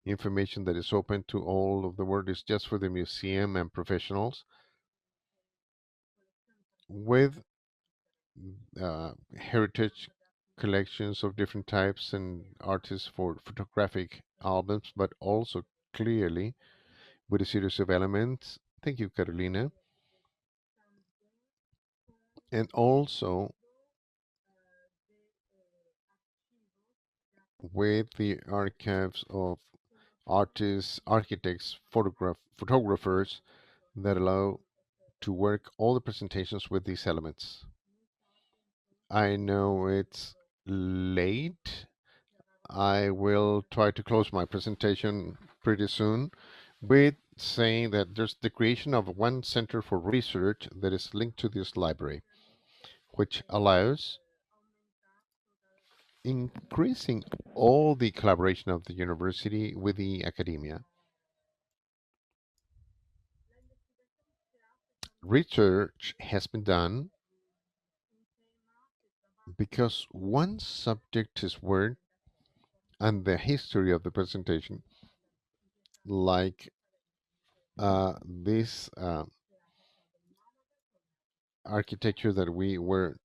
information that is open to all of the world. It's just for the museum and professionals. With heritage collections of different types and artists for photographic albums, but also clearly with a series of elements. Thank you, Carolina. And also with the archives of artists, architects, photographers that allow to work all the presentations with these elements. I know it's late. I will try to close my presentation pretty soon with saying that there's the creation of one center for research that is linked to this library, which allows increasing all the collaboration of the university with the academia. Research has been done because one subject is work and the history of the presentation, like this architecture that we were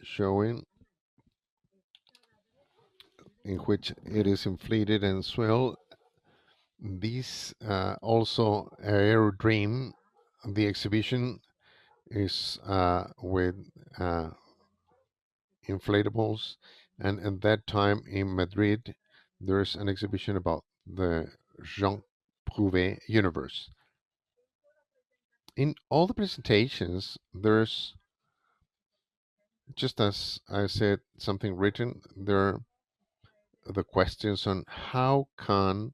showing, in which it is inflated and swell. This also Aerodream, the exhibition is with uh, inflatables, and at that time in Madrid, there's an exhibition about the Jean Prouvé universe. In all the presentations, there's, just as I said, something written. There are the questions on how can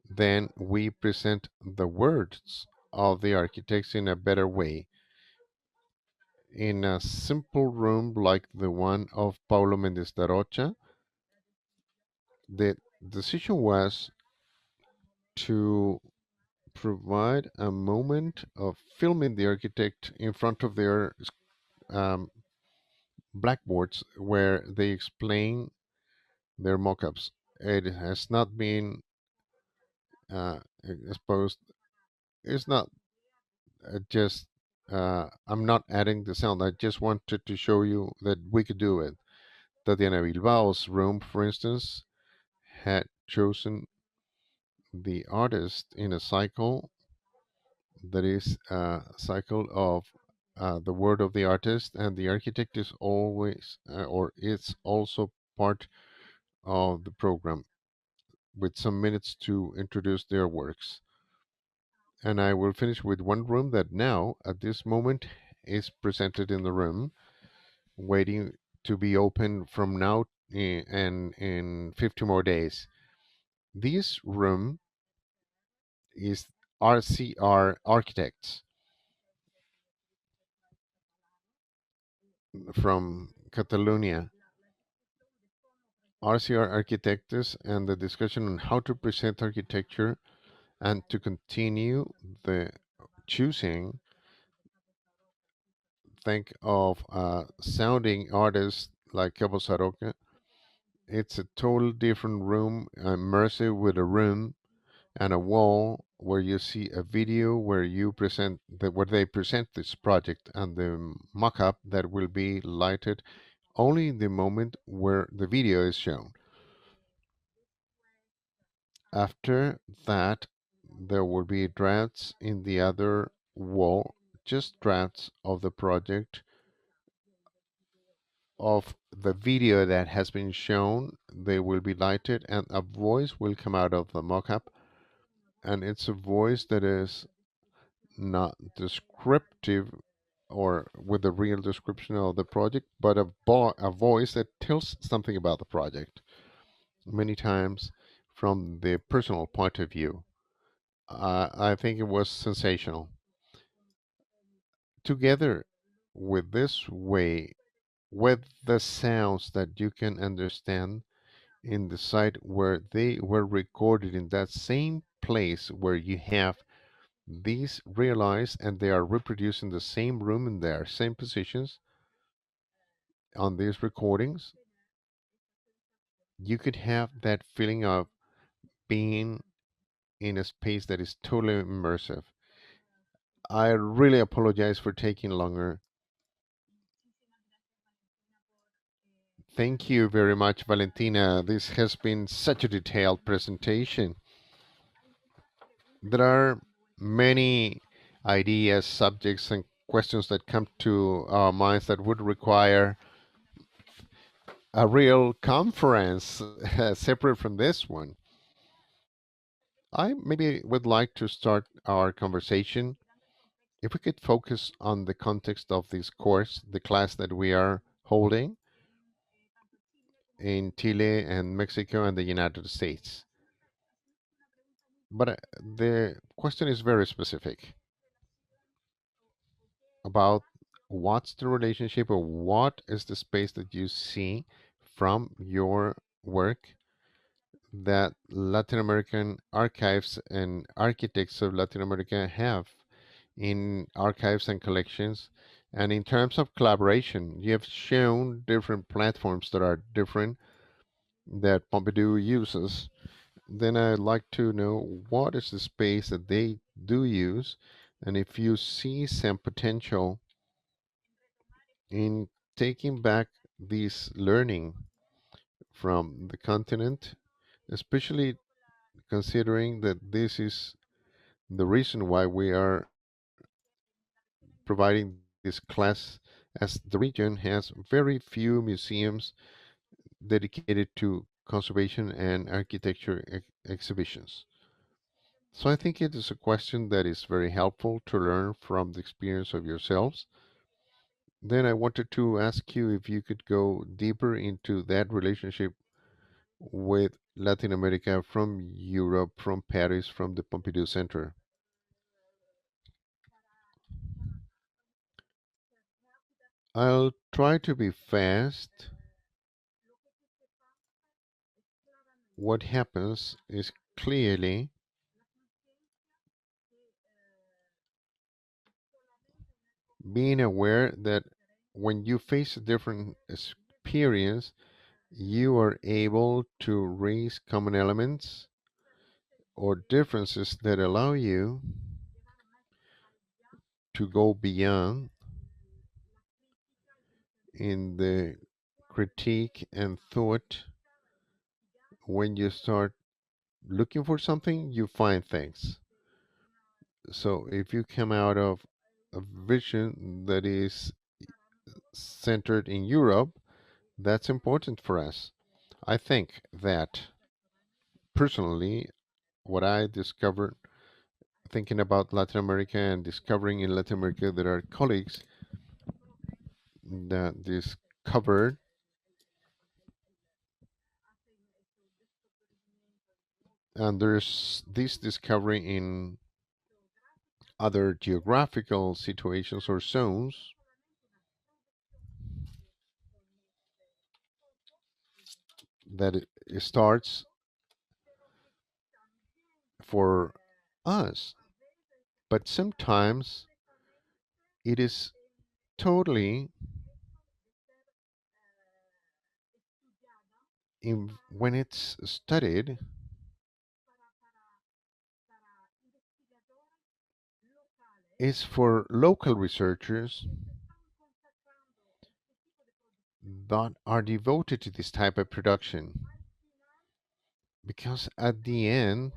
then we present the words of the architects in a better way in a simple room like the one of Paulo Mendes da Rocha. The decision was to provide a moment of filming the architect in front of their um, blackboards where they explain their mock-ups. It has not been exposed. It's not just. I'm not adding the sound. I just wanted to show you that we could do it. Tatiana Bilbao's room, for instance, had chosen the artist in a cycle that is a cycle of the word of the artist, and the architect is always or it's also part of the program with some minutes to introduce their works. And I will finish with one room that now, at this moment, is presented in the room, waiting to be open from now and in 50 more days. This room is RCR Architects from Catalonia. RCR Architects and the discussion on how to present architecture and to continue the choosing, think of sounding artists like Cabo Saroca. It's a total different room, immersive with a room and a wall where you see a video where you present where they present this project and the mock-up that will be lighted only in the moment where the video is shown. After that, there will be drafts in the other wall, just drafts of the project of the video that has been shown. They will be lighted, and a voice will come out of the mockup, and it's a voice that is not descriptive or with a real description of the project, but a voice that tells something about the project, many times from the personal point of view. I think it was sensational. Together with this way, with the sounds that you can understand in the site where they were recorded in that same place where you have these realized and they are reproduced in the same room in their same positions on these recordings, you could have that feeling of being in a space that is totally immersive. I really apologize for taking longer. Thank you very much, Valentina. This has been such a detailed presentation. There are many ideas, subjects, and questions that come to our minds that would require a real conference separate from this one. I maybe would like to start our conversation. If we could focus on the context of this course, the class that we are holding in Chile and Mexico and the United States. But the question is very specific about what's the relationship or what is the space that you see from your work that Latin American archives and architects of Latin America have in archives and collections. And in terms of collaboration, you have shown different platforms that are different that Pompidou uses. Then I'd like to know what is the space that they do use, and if you see some potential in taking back this learning from the continent, especially considering that this is the reason why we are providing this class, as the region has very few museums dedicated to conservation and architecture exhibitions. So I think it is a question that is very helpful to learn from the experience of yourselves. Then I wanted to ask you if you could go deeper into that relationship with Latin America from Europe, from Paris, from the Pompidou Center. I'll try to be fast. what happens is clearly being aware that when you face a different experience, you are able to raise common elements or differences that allow you to go beyond in the critique and thought. When you start looking for something, you find things. So if you come out of a vision that is centered in Europe, that's important for us. I think that personally, what I discovered thinking about Latin America and discovering in Latin America there are colleagues that discovered, and there's this discovery in other geographical situations or zones that it starts for us. But sometimes it is totally when it's studied is for local researchers that are devoted to this type of production, because at the end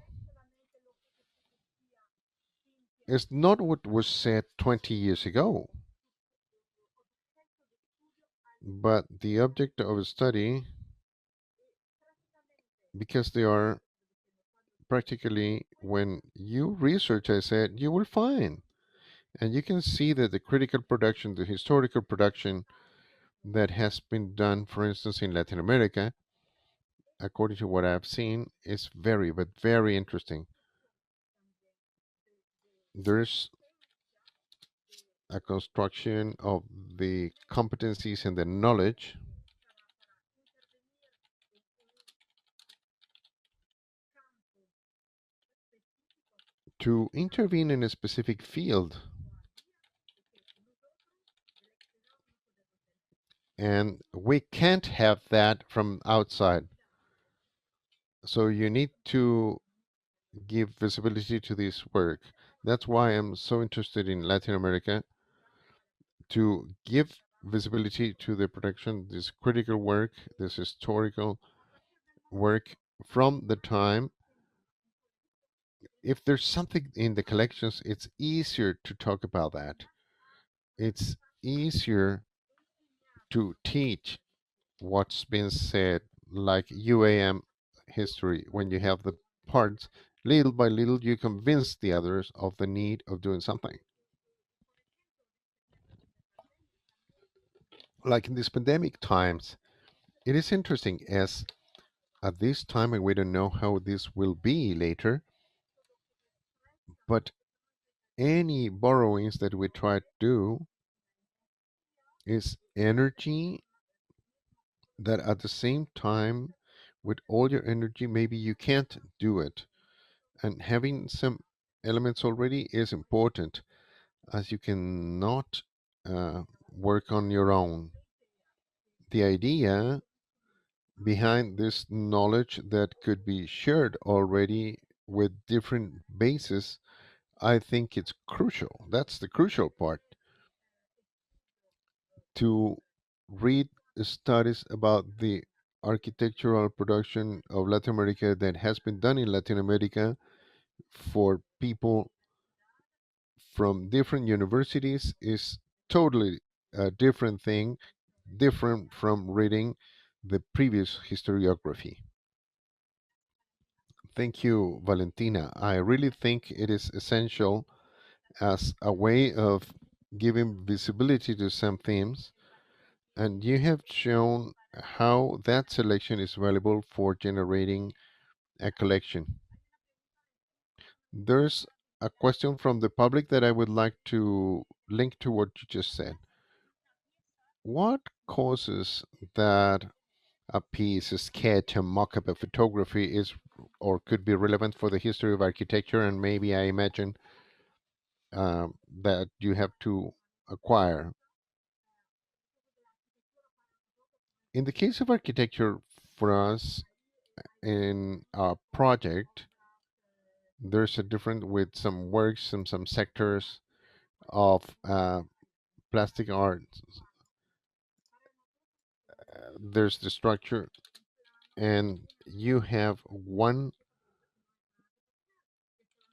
it's not what was said 20 years ago, but the object of study, because they are practically, when you research, I said, you will find. And you can see that the critical production, the historical production that has been done, for instance, in Latin America, according to what I've seen, is very, but very interesting. There's a construction of the competencies and the knowledge to intervene in a specific field. And we can't have that from outside. So you need to give visibility to this work. That's why I'm so interested in Latin America, to give visibility to the production, this critical work, this historical work from the time. If there's something in the collections, it's easier to talk about that. It's easier to teach what's been said, like UAM history. When you have the parts, little by little, you convince the others of the need of doing something. Like in these pandemic times, it is interesting as at this time, and we don't know how this will be later, but any borrowings that we try to do is energy that at the same time, with all your energy, maybe you can't do it. And having some elements already is important, as you cannot work on your own. The idea behind this knowledge that could be shared already with different bases, I think it's crucial. That's the crucial part, to read studies about the architectural production of Latin America that has been done in Latin America for people from different universities is totally a different thing, different from reading the previous historiography. Thank you, Valentina. I really think it is essential as a way of giving visibility to some themes, and you have shown how that selection is valuable for generating a collection. There's a question from the public that I would like to link to what you just said. What causes that a piece, a sketch, a mock-up, a photography is or could be relevant for the history of architecture, and maybe I imagine that you have to acquire. In the case of architecture, for us in our project, there's a different with some works and some sectors of plastic art. There's the structure, and you have one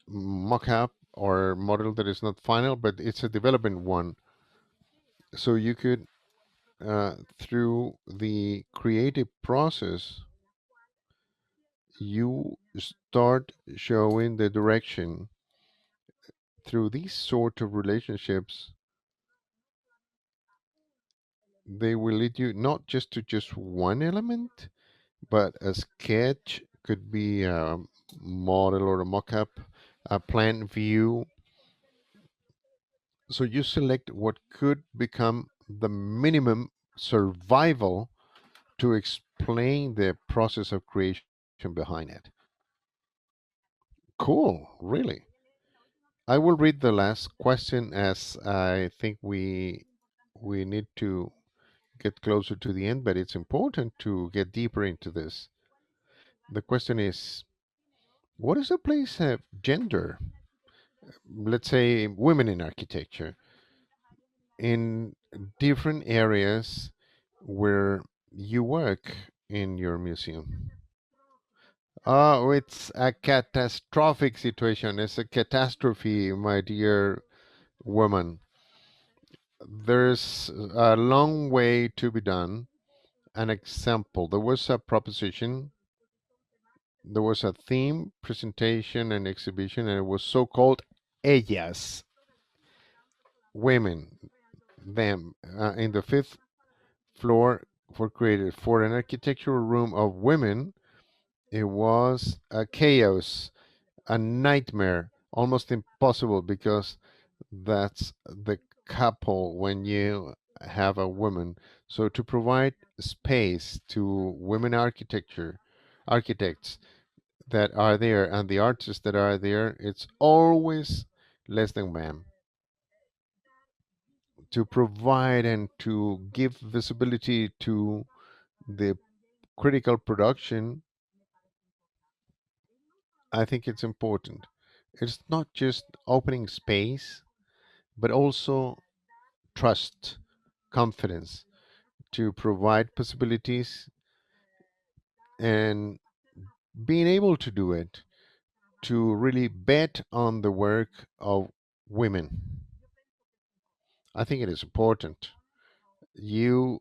mock-up or model that is not final, but it's a development one. So you could, through the creative process, you start showing the direction. Through these sort of relationships, they will lead you not just to just one element, but a sketch could be a model or a mock-up, a plan view. So you select what could become the minimum survival to explain the process of creation behind it. Cool, really. I will read the last question as I think we need to get closer to the end, but it's important to get deeper into this. The question is, what is the place of gender, let's say women in architecture, in different areas where you work in your museum? Oh, it's a catastrophic situation. It's a catastrophe, my dear woman. There's a long way to be done. An example, there was a proposition, there was a theme, presentation, and exhibition, and it was so called ellas, women, them, in the fifth floor for created for an architectural room of women. It was a chaos, a nightmare, almost impossible because that's the couple when you have a woman. So to provide space to women architects that are there and the artists that are there, it's always less than man. To provide and to give visibility to the critical production, I think it's important. It's not just opening space, but also trust, confidence to provide possibilities and being able to do it, to really bet on the work of women. I think it is important. You,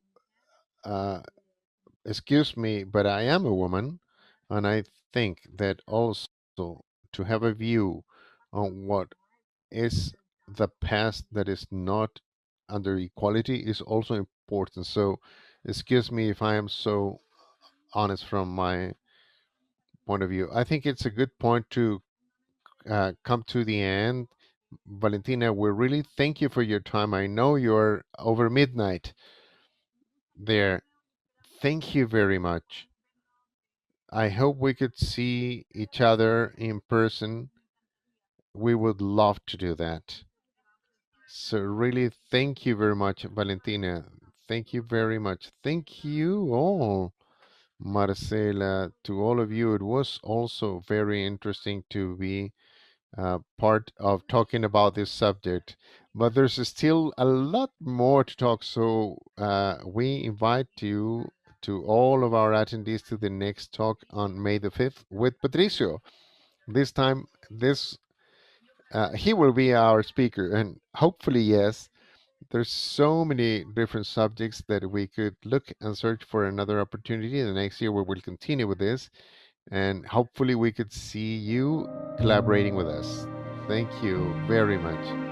uh, excuse me, but I am a woman, and I think that also to have a view on what is the past that is not under equality is also important. So, excuse me if I am so honest from my point of view. I think it's a good point to come to the end. Valentina, we really thank you for your time. I know you're over midnight there. Thank you very much. I hope we could see each other in person. We would love to do that. So, really, thank you very much, Valentina. Thank you very much. Thank you all, Marcela. To all of you, it was also very interesting to be part of talking about this subject. But there's still a lot more to talk, so we invite you to all of our attendees to the next talk on May the 5th with Patricio. This time, this he will be our speaker, and hopefully, yes, there's so many different subjects that we could look and search for another opportunity. The next year, we will continue with this, and hopefully, we could see you collaborating with us. Thank you very much.